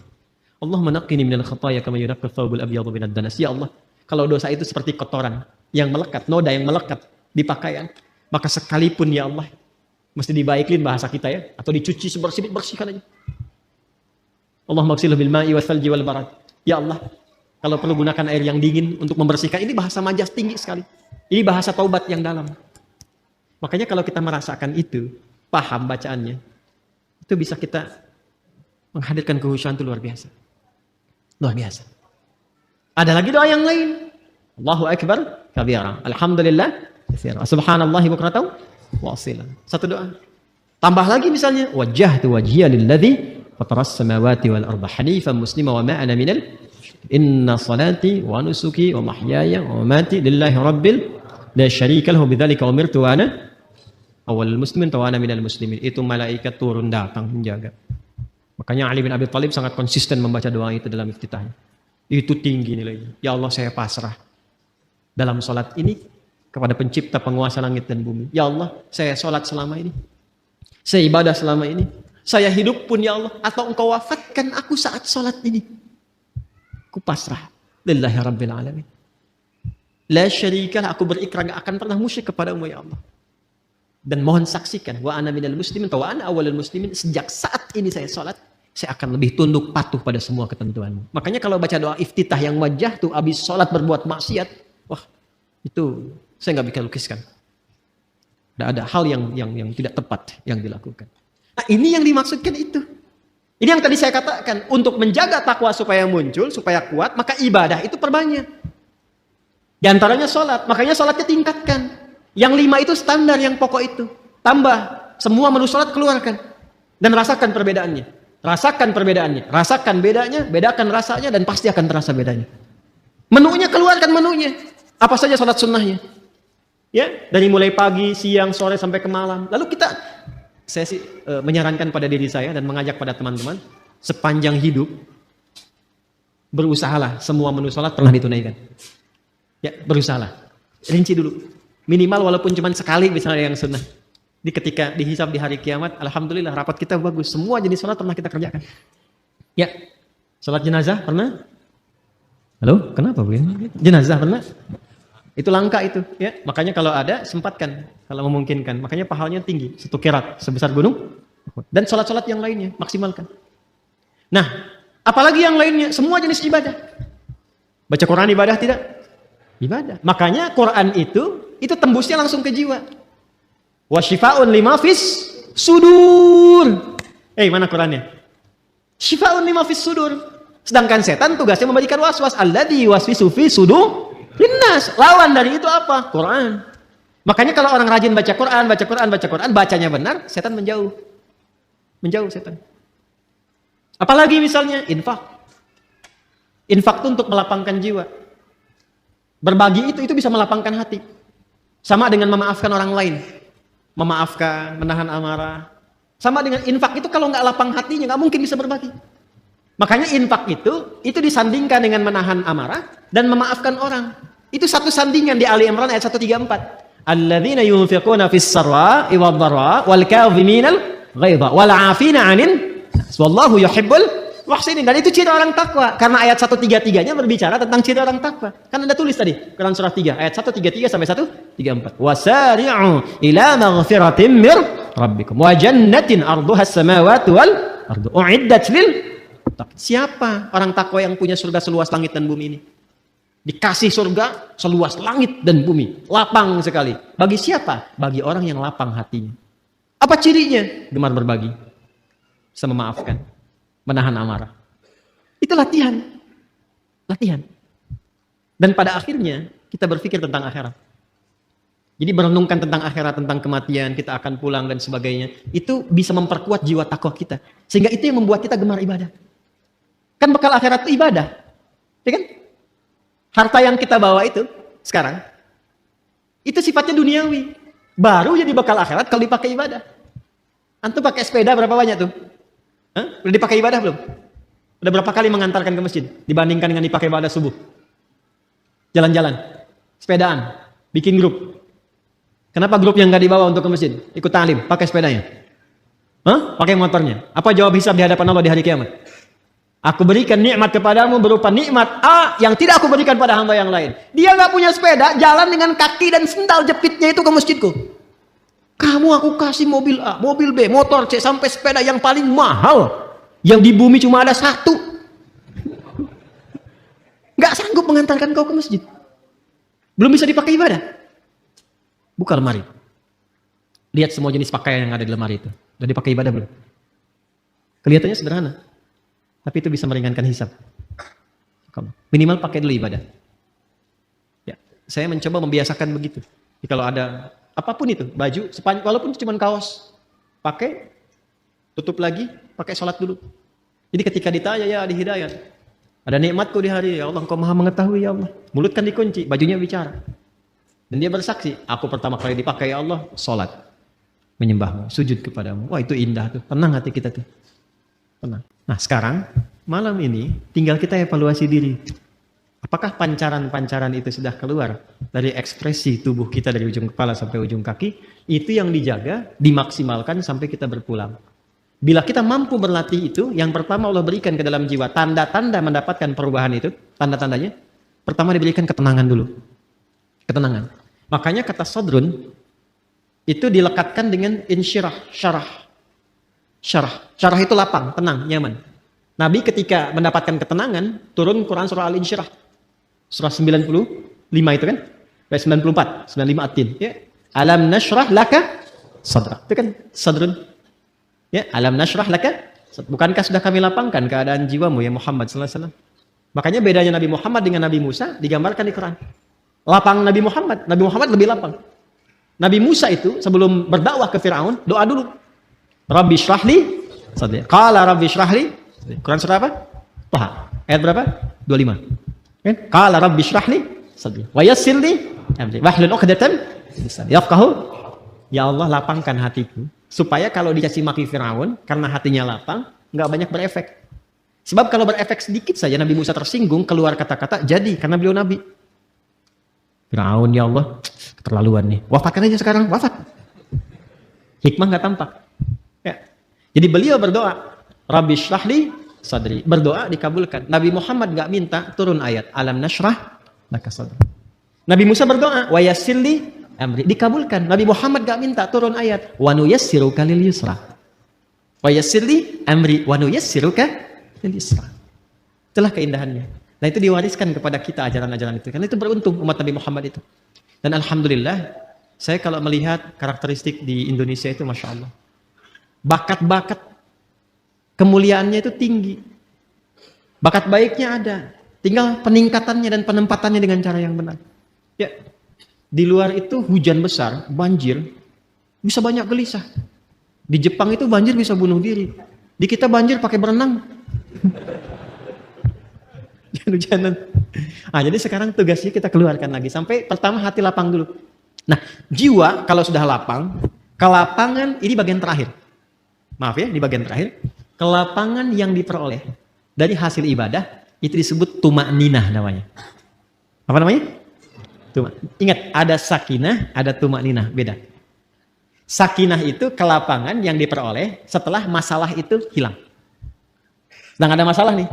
Allah menaqqini minal khataya kama yunaqqa thawbul abyadu minad danas. Ya Allah, kalau dosa itu seperti kotoran yang melekat, noda yang melekat di pakaian, maka sekalipun ya Allah, mesti dibaiklin bahasa kita ya, atau dicuci bersihkan aja. Allah maghsilhu bil ma'i wal thalji wal barad. Ya Allah, kalau perlu gunakan air yang dingin untuk membersihkan. Ini bahasa majas tinggi sekali. Ini bahasa taubat yang dalam. Makanya kalau kita merasakan itu, paham bacaannya, itu bisa kita menghadirkan kehusyuan itu luar biasa. Luar biasa. Ada lagi doa yang lain. Allahu Akbar kabira. Alhamdulillah katsira. Subhanallahi bukratan wa asila. Satu doa. Tambah lagi misalnya, wajjahtu wajhiya lilladzi fataras samawati wal arda hanifan muslima wa ma ana minal inna salati wa nusuki wa mahyaya wa mamati lillahi rabbil la syarika lahu bidzalika umirtu wa ana awwalul muslimin wa ana minal muslimin. Itu malaikat turun datang menjaga. Makanya Ali bin Abi Thalib sangat konsisten membaca doa itu dalam iftitahnya. Itu tinggi nilainya. Ya Allah, saya pasrah dalam sholat ini kepada pencipta penguasa langit dan bumi. Ya Allah, saya sholat selama ini. Saya ibadah selama ini. Saya hidup pun ya Allah. Atau engkau wafatkan aku saat sholat ini. Aku pasrah. Lillahi Rabbil Alamin. La syarikalah, aku berikrar gak akan pernah musyrik kepadamu ya Allah. Dan mohon saksikan. Wa ana minal muslimin. Wa ana awalul muslimin. Sejak saat ini saya sholat, saya akan lebih tunduk patuh pada semua ketentuanmu. Makanya kalau baca doa iftitah yang wajah tuh habis sholat berbuat maksiat, wah itu saya nggak bisa lukiskan. Ada hal yang tidak tepat yang dilakukan. Nah ini yang dimaksudkan itu. Ini yang tadi saya katakan, untuk menjaga takwa supaya muncul, supaya kuat, maka ibadah itu perbanyak. Di antaranya sholat, makanya sholatnya tingkatkan. Yang 5 itu standar yang pokok itu. Tambah, semua menu sholat keluarkan. Dan rasakan perbedaannya. Rasakan perbedaannya, rasakan bedanya, bedakan rasanya, dan pasti akan terasa bedanya. Menunya keluarkan menunya. Apa saja sholat sunnahnya. Ya, dari mulai pagi, siang, sore sampai ke malam. Lalu saya sih menyarankan pada diri saya dan mengajak pada teman-teman, sepanjang hidup berusahalah semua menu sholat pernah ditunaikan. Ya, berusahalah. Rinci dulu. Minimal walaupun cuma sekali misalnya yang sunnah. Ketika dihisab di hari kiamat, alhamdulillah rapat kita bagus. Semua jenis sholat pernah kita kerjakan. Ya, sholat jenazah pernah? Halo, kenapa Bu? Jenazah pernah? Itu langka itu, ya. Makanya kalau ada sempatkan, kalau memungkinkan. Makanya pahalanya tinggi, 1 qirat sebesar gunung. Dan sholat-sholat yang lainnya maksimalkan. Nah, apalagi yang lainnya, semua jenis ibadah. Baca Quran ibadah tidak? Ibadah. Makanya Quran itu tembusnya langsung ke jiwa. Wa syifa'un lima fis sudur. Mana Qurannya? Syifa'un lima fis sudur. Sedangkan setan tugasnya memberikan waswas. Alladzi waswisu fi sudur linnas. Lawan dari itu apa? Quran. Makanya kalau orang rajin baca Quran, bacanya benar, setan menjauh. Menjauh setan. Apalagi misalnya infak. Infak itu untuk melapangkan jiwa. Berbagi itu bisa melapangkan hati. Sama dengan memaafkan orang lain. Memaafkan, menahan amarah. Sama dengan infak itu kalau nggak lapang hatinya nggak mungkin bisa berbagi. Makanya infak itu disandingkan dengan menahan amarah dan memaafkan orang. Itu satu sandingan di Ali Imran ayat 134. Alladzina yunfiquna fis sarra'i wad dharra wal kadhiminal ghaidha wal 'afina 'anil wallahu yuhibbul muhsinin. Dan itu ciri orang takwa. Karena ayat 133-nya berbicara tentang ciri orang takwa. Kan Anda tulis tadi, Quran surah 3 ayat 133 sampai 134. Wasari'u ila maghfiratin mir rabbikum wa jannatin 'arduha as-samawati wal ardu u'iddat lil. Siapa orang takwa yang punya surga seluas langit dan bumi ini? Dikasih surga seluas langit dan bumi, lapang sekali. Bagi siapa? Bagi orang yang lapang hatinya. Apa cirinya? Gemar berbagi, bisa memaafkan, menahan amarah. Itu latihan. Latihan. Dan pada akhirnya kita berpikir tentang akhirat. Jadi merenungkan tentang akhirat, tentang kematian, kita akan pulang dan sebagainya. Itu bisa memperkuat jiwa takwa kita. Sehingga itu yang membuat kita gemar ibadah. Kan bekal akhirat itu ibadah. Ya kan? Harta yang kita bawa itu sekarang Itu sifatnya duniawi. Baru jadi bekal akhirat kalau dipakai ibadah. Antum pakai sepeda berapa banyak tuh? Hah? Udah dipakai ibadah belum? Udah berapa kali mengantarkan ke masjid dibandingkan dengan dipakai ibadah subuh? Jalan-jalan, sepedaan, bikin grup. Kenapa grup yang nggak dibawa untuk ke masjid? Ikut ta'lim, pakai sepedanya. Pakai motornya. Apa jawab hisab di hadapan Allah di hari kiamat? Aku berikan nikmat kepadamu berupa nikmat A yang tidak aku berikan pada hamba yang lain. Dia nggak punya sepeda, jalan dengan kaki dan sendal jepitnya itu ke masjidku. Kamu aku kasih mobil A, mobil B, motor C, sampai sepeda yang paling mahal yang di bumi cuma ada satu. Nggak sanggup mengantarkan kau ke masjid. Belum bisa dipakai ibadah. Buka lemari. Lihat semua jenis pakaian yang ada di lemari itu. Udah dipakai ibadah belum? Kelihatannya sederhana. Tapi itu bisa meringankan hisab. Minimal pakai dulu ibadah. Ya, saya mencoba membiasakan begitu. Jadi kalau ada apapun itu, baju, walaupun cuma kaos, pakai, tutup lagi, pakai sholat dulu. Jadi ketika ditanya, ya di hidayat, ada nikmatku di hari, ya Allah, Engkau maha mengetahui, ya Allah. Mulut kan dikunci, bajunya bicara. Dan dia bersaksi, aku pertama kali dipakai, ya Allah, sholat. Menyembahmu, sujud kepadamu. Wah, itu indah tuh, tenang hati kita tuh. Tenang. Nah sekarang, malam ini tinggal kita evaluasi diri. Apakah pancaran-pancaran itu sudah keluar dari ekspresi tubuh kita dari ujung kepala sampai ujung kaki? Itu yang dijaga, dimaksimalkan sampai kita berpulang. Bila kita mampu berlatih itu, yang pertama Allah berikan ke dalam jiwa, tanda-tanda mendapatkan perubahan itu, tanda-tandanya, pertama diberikan ketenangan dulu. Ketenangan. Makanya kata sodrun, itu dilekatkan dengan insyirah, syarah. Syarah itu lapang, tenang, nyaman. Nabi ketika mendapatkan ketenangan, turun Quran surah Al-Insyirah. Surah 95 itu kan? 94, 95 At-Tin. Ya. Alam nashrah laka sadrak. Itu kan sadrun. Ya, alam nashrah laka. Bukankah sudah kami lapangkan keadaan jiwamu ya Muhammad sallallahu alaihi wasallam? Makanya bedanya Nabi Muhammad dengan Nabi Musa digambarkan di Quran. Lapang Nabi Muhammad lebih lapang. Nabi Musa itu sebelum berdakwah ke Firaun, doa dulu. Rabbi syrahli sadri. Qala rabbi syrahli. Quran surah apa? Taha. Ayat berapa? 25. Kan? Qala rabbi syrahli sadri. Wa yassir li amri. Wahlul 'uqdatam yafqahu. Ya Allah, lapangkan hatiku supaya kalau dikasih maki Firaun karena hatinya lapang, enggak banyak berefek. Sebab kalau berefek sedikit saja Nabi Musa tersinggung, keluar kata-kata jadi karena beliau nabi. Firaun, ya Allah, keterlaluan nih. Wafatkan aja sekarang, wafat. Hikmah enggak tampak. Ya. Jadi beliau berdoa, Rabbi syrahli sadri. Berdoa dikabulkan. Nabi Muhammad enggak minta turun ayat alam nashrah laka sadri. Nabi Musa berdoa, wa yassirli amri. Dikabulkan. Nabi Muhammad enggak minta turun ayat wa nuyassiruka lil yusra. Wa yassirli amri wa nuyassiruka lil yusra. Itulah keindahannya. Nah, itu diwariskan kepada kita ajaran-ajaran itu. Karena itu beruntung umat Nabi Muhammad itu. Dan alhamdulillah, saya kalau melihat karakteristik di Indonesia itu Masya Allah. Bakat-bakat kemuliaannya itu tinggi. Bakat baiknya ada. Tinggal peningkatannya dan penempatannya dengan cara yang benar. Ya, di luar itu hujan besar, banjir, bisa banyak gelisah. Di Jepang itu banjir bisa bunuh diri. Di kita banjir pakai berenang. Hujanan. Nah, jadi sekarang tugasnya kita keluarkan lagi. Sampai pertama hati lapang dulu. Nah, jiwa kalau sudah lapang, kelapangan ini bagian terakhir. Maaf ya, di bagian terakhir. Kelapangan yang diperoleh dari hasil ibadah itu disebut tumakninah namanya. Apa namanya? Ingat, ada sakinah, ada tumakninah, beda. Sakinah itu kelapangan yang diperoleh setelah masalah itu hilang. Sedang ada masalah nih.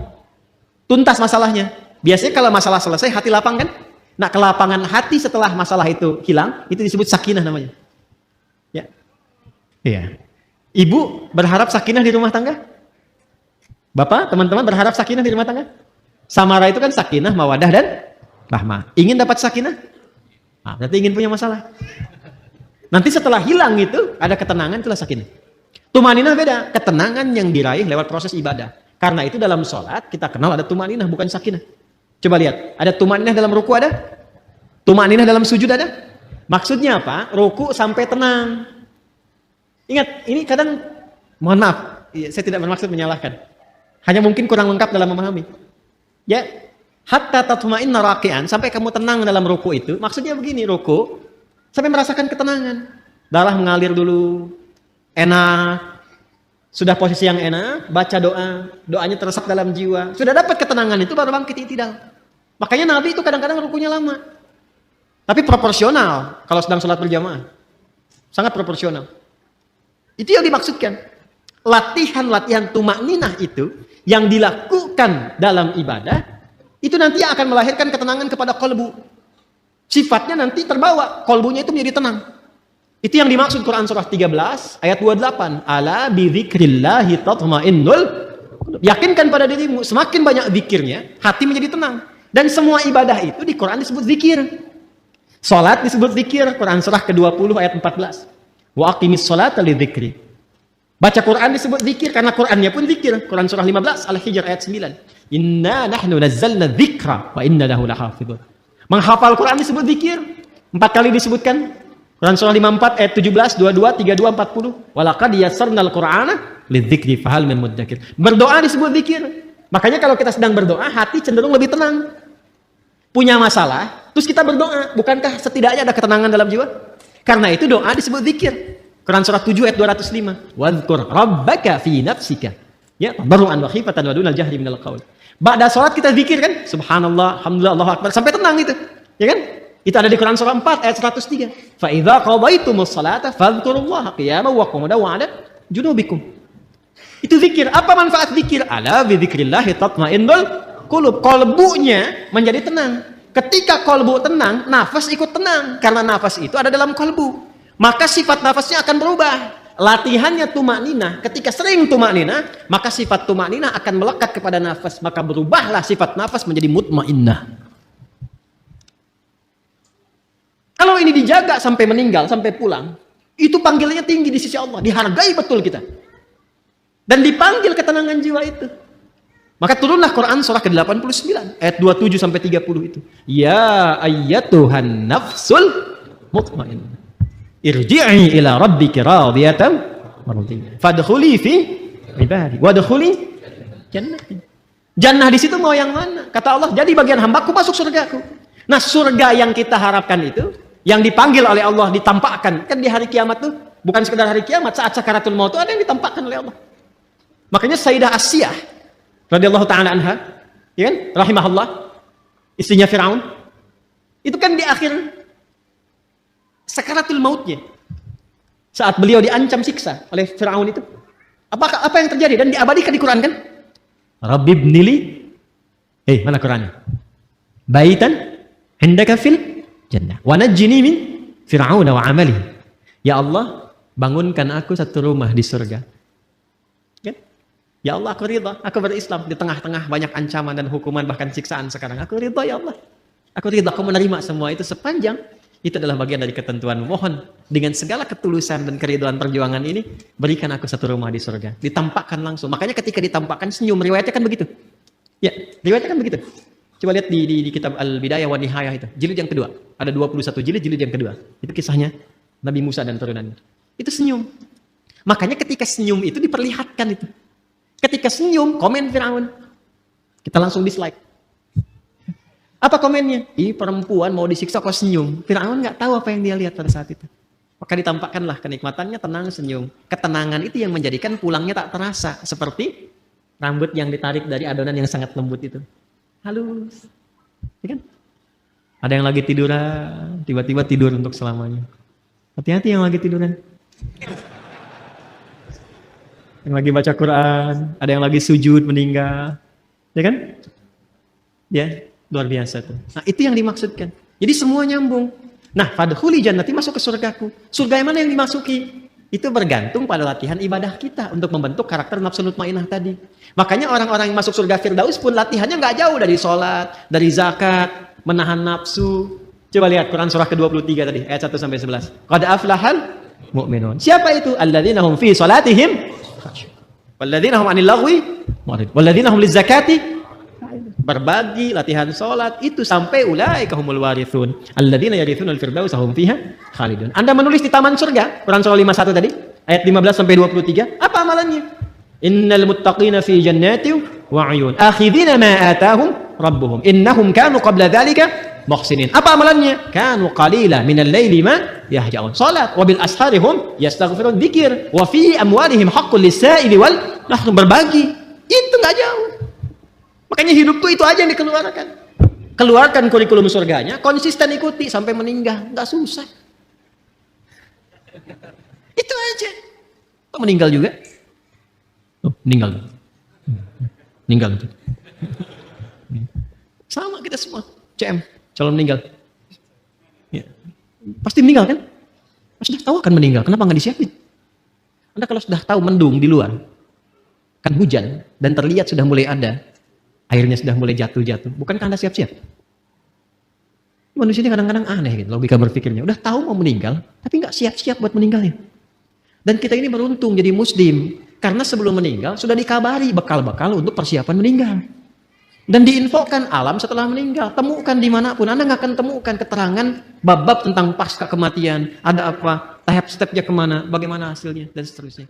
Tuntas masalahnya. Biasanya kalau masalah selesai hati lapang kan? Nah, kelapangan hati setelah masalah itu hilang itu disebut sakinah namanya. Ya. Iya. Ibu berharap sakinah di rumah tangga? Bapak, teman-teman berharap sakinah di rumah tangga? Samara itu kan sakinah, mawadah dan rahmah. Ingin dapat sakinah? Nah, berarti ingin punya masalah. Nanti setelah hilang itu ada ketenangan, itulah sakinah. Tumaninah beda, ketenangan yang diraih lewat proses ibadah. Karena itu dalam sholat kita kenal ada tumaninah bukan sakinah. Coba lihat, ada tumaninah dalam ruku ada? Tumaninah dalam sujud ada? Maksudnya apa? Ruku sampai tenang. Ingat, ini kadang, mohon maaf, saya tidak bermaksud menyalahkan. Hanya mungkin kurang lengkap dalam memahami. Ya, hatta tatma'inna raki'an, sampai kamu tenang dalam ruku itu, maksudnya begini, ruku, Sampai merasakan ketenangan. Darah mengalir dulu, enak. Sudah posisi yang enak, baca doa, doanya teresap dalam jiwa. Sudah dapat ketenangan itu baru bangkit i'tidal. Makanya Nabi itu kadang-kadang rukunya lama. Tapi proporsional kalau sedang sholat berjamaah. Sangat proporsional. Itu yang dimaksudkan. Latihan-latihan tumakninah itu yang dilakukan dalam ibadah, itu nanti akan melahirkan ketenangan kepada kolbu. Sifatnya nanti terbawa, kolbunya itu menjadi tenang. Itu yang dimaksud Quran surah 13 ayat 28. Ala bidzikrillahi tatma'innul. Yakinkan pada dirimu, semakin banyak zikirnya, hati menjadi tenang. Dan semua ibadah itu di Quran disebut zikir. Salat disebut zikir, Quran surah ke-20 ayat 14. Wa aqimis salata lidzikri. Baca Quran disebut zikir karena Qurannya pun zikir. Quran surah 15 Al-Hijr ayat 9. Inna nahnu nazzalna dzikra wa inna lahu lahafidhun. Menghafal Quran disebut zikir. 4 kali disebutkan. Quran surah 54 ayat 17, 22, 32, 40. Walaqad yassarnal Qur'ana lidzikri fahal min mudzakir. Berdoa disebut zikir. Makanya kalau kita sedang berdoa, hati cenderung lebih tenang. Punya masalah, terus kita berdoa, bukankah setidaknya ada ketenangan dalam jiwa? Karena itu doa disebut zikir. Quran surah 7 ayat 205. Wadhkur rabbaka fi nafsika. Ya, tadarruan wa khifatan wa dunal jahri minal qaul. Ba'da salat kita zikir kan? Subhanallah, alhamdulillah, Allahu akbar, sampai tenang itu. Ya kan? Itu ada di Quran surah 4 ayat 103. Fa idza qadaytumus salata fadhkurullaha qiyaman wa qu'udan wa 'ala junubikum. Itu zikir. Apa manfaat zikir? Ala bi dzikrillahi tatma'innul qulub. Qalbunya menjadi tenang. Ketika qalbu tenang, nafas ikut tenang karena nafas itu ada dalam qalbu. Maka sifat nafasnya akan berubah. Latihannya tumakninah. Ketika sering tumakninah, maka sifat tumakninah akan melekat kepada nafas. Maka berubahlah sifat nafas menjadi mutmainnah. Kalau ini dijaga sampai meninggal, sampai pulang, itu panggilannya tinggi di sisi Allah. Dihargai betul kita. Dan dipanggil ketenangan jiwa itu. Maka turunlah Quran surah ke-89 ayat 27 sampai 30 itu. Ya ayyatuhan nafsul mutmainnah. Irji'i ila rabbiki radiyatan mardiyah. Fadkhuli fi ibadi wadkhuli jannati. Jannah di situ mau yang mana? Kata Allah, jadi bagian hambaku masuk surgaku. Nah, surga yang kita harapkan itu, yang dipanggil oleh Allah, ditampakkan. Kan di hari kiamat tuh, bukan sekedar hari kiamat, saat sakaratul maut itu ada yang ditampakkan oleh Allah. Makanya Sayyidah Asyah radhiyallahu taala anha, ya kan? Rahimahullah, istrinya Firaun. Itu kan di akhir sakaratul mautnya, saat beliau diancam siksa oleh Firaun itu, apa yang terjadi dan diabadikan di Quran kan? Rabbi ibnili, mana Qurannya? Baitan indaka fil jannah wa najjini min fir'auna wa amalihi. Ya Allah, bangunkan aku satu rumah di surga. Kan? Ya Allah, aku ridha, aku berislam di tengah-tengah banyak ancaman dan hukuman bahkan siksaan sekarang. Aku ridha ya Allah. Aku ridha, aku menerima semua itu sepanjang itu adalah bagian dari ketentuan. Mohon dengan segala ketulusan dan keridhaan perjuangan ini, berikan aku satu rumah di surga. Ditampakkan langsung. Makanya ketika ditampakkan senyum, riwayatnya kan begitu. Ya, riwayatnya kan begitu. Coba lihat di kitab Al-Bidayah wa Nihayah itu. Jilid yang kedua. Ada 21 jilid yang kedua. Itu kisahnya Nabi Musa dan turunannya. Itu senyum. Makanya ketika senyum itu diperlihatkan itu. Ketika senyum, komen Firaun. Kita langsung dislike. Apa komennya? Ih, perempuan mau disiksa kok senyum. Firaun nggak tahu apa yang dia lihat pada saat itu. Maka ditampakkanlah kenikmatannya, tenang, senyum. Ketenangan itu yang menjadikan pulangnya tak terasa. Seperti rambut yang ditarik dari adonan yang sangat lembut itu. Halus. Ya kan? Ada yang lagi tiduran, tiba-tiba tidur untuk selamanya. Hati-hati yang lagi tiduran. Yang lagi baca Quran, ada yang lagi sujud meninggal. Ya kan? Ya. Luar biasa tuh. Nah, itu yang dimaksudkan. Jadi semua nyambung. Nah, fadkhuli jannati, masuk ke surgaku. Surga yang mana yang dimasuki? Itu bergantung pada latihan ibadah kita untuk membentuk karakter nafsu mutmainnah tadi. Makanya orang-orang yang masuk surga Firdaus pun latihannya nggak jauh dari sholat, dari zakat, menahan nafsu. Coba lihat Quran surah ke-23 tadi, ayat 1 sampai 11. Qad aflahal mu'minun. Siapa itu? Alladzina hum fi sholatihim khashu'un. Walladzina hum 'anil lagwi mu'ridun. Walladzina hum lizakati. Berbagi, latihan sholat, itu sampai ulaika humul warithun alladzina yarithunal firdaus hum fiha khalidun. Anda menulis di taman surga, Quran surah 51 tadi, ayat 15 sampai 23, apa amalannya? Innal muttaqina fi jannati wa 'uyun, akhidhina ma atahum rabbuhum, innahum kanu qabla dzalika muhsinin. Apa amalannya? Kanu qalila minal laili ma yahjaun. Salat wa bil asharihum yastaghfirun, dzikir, wa fi amwalihim haqqul lis-sa'ili wal mahrum, berbagi. Itu enggak jauh. Makanya hidupku itu aja yang dikeluarkan. Keluarkan kurikulum surganya, konsisten ikuti sampai meninggal, enggak susah. Itu aja. Kok meninggal juga? Oh, meninggal. Meninggal. Sama kita semua. CM, calon meninggal. Ya. Pasti meninggal kan? Sudah tahu akan meninggal, kenapa nggak disiapin? Anda kalau sudah tahu mendung di luar, kan hujan, dan terlihat sudah mulai ada, airnya sudah mulai jatuh-jatuh, bukankah Anda siap-siap? Manusia ini kadang-kadang aneh gitu, logika berpikirnya. Udah tahu mau meninggal, tapi nggak siap-siap buat meninggalnya. Dan kita ini beruntung jadi muslim, karena sebelum meninggal sudah dikabari bekal-bekal untuk persiapan meninggal. Dan diinfokan alam setelah meninggal. Temukan dimanapun, Anda nggak akan temukan keterangan bab-bab tentang pasca kematian. Ada apa, tahap stepnya kemana, bagaimana hasilnya, dan seterusnya.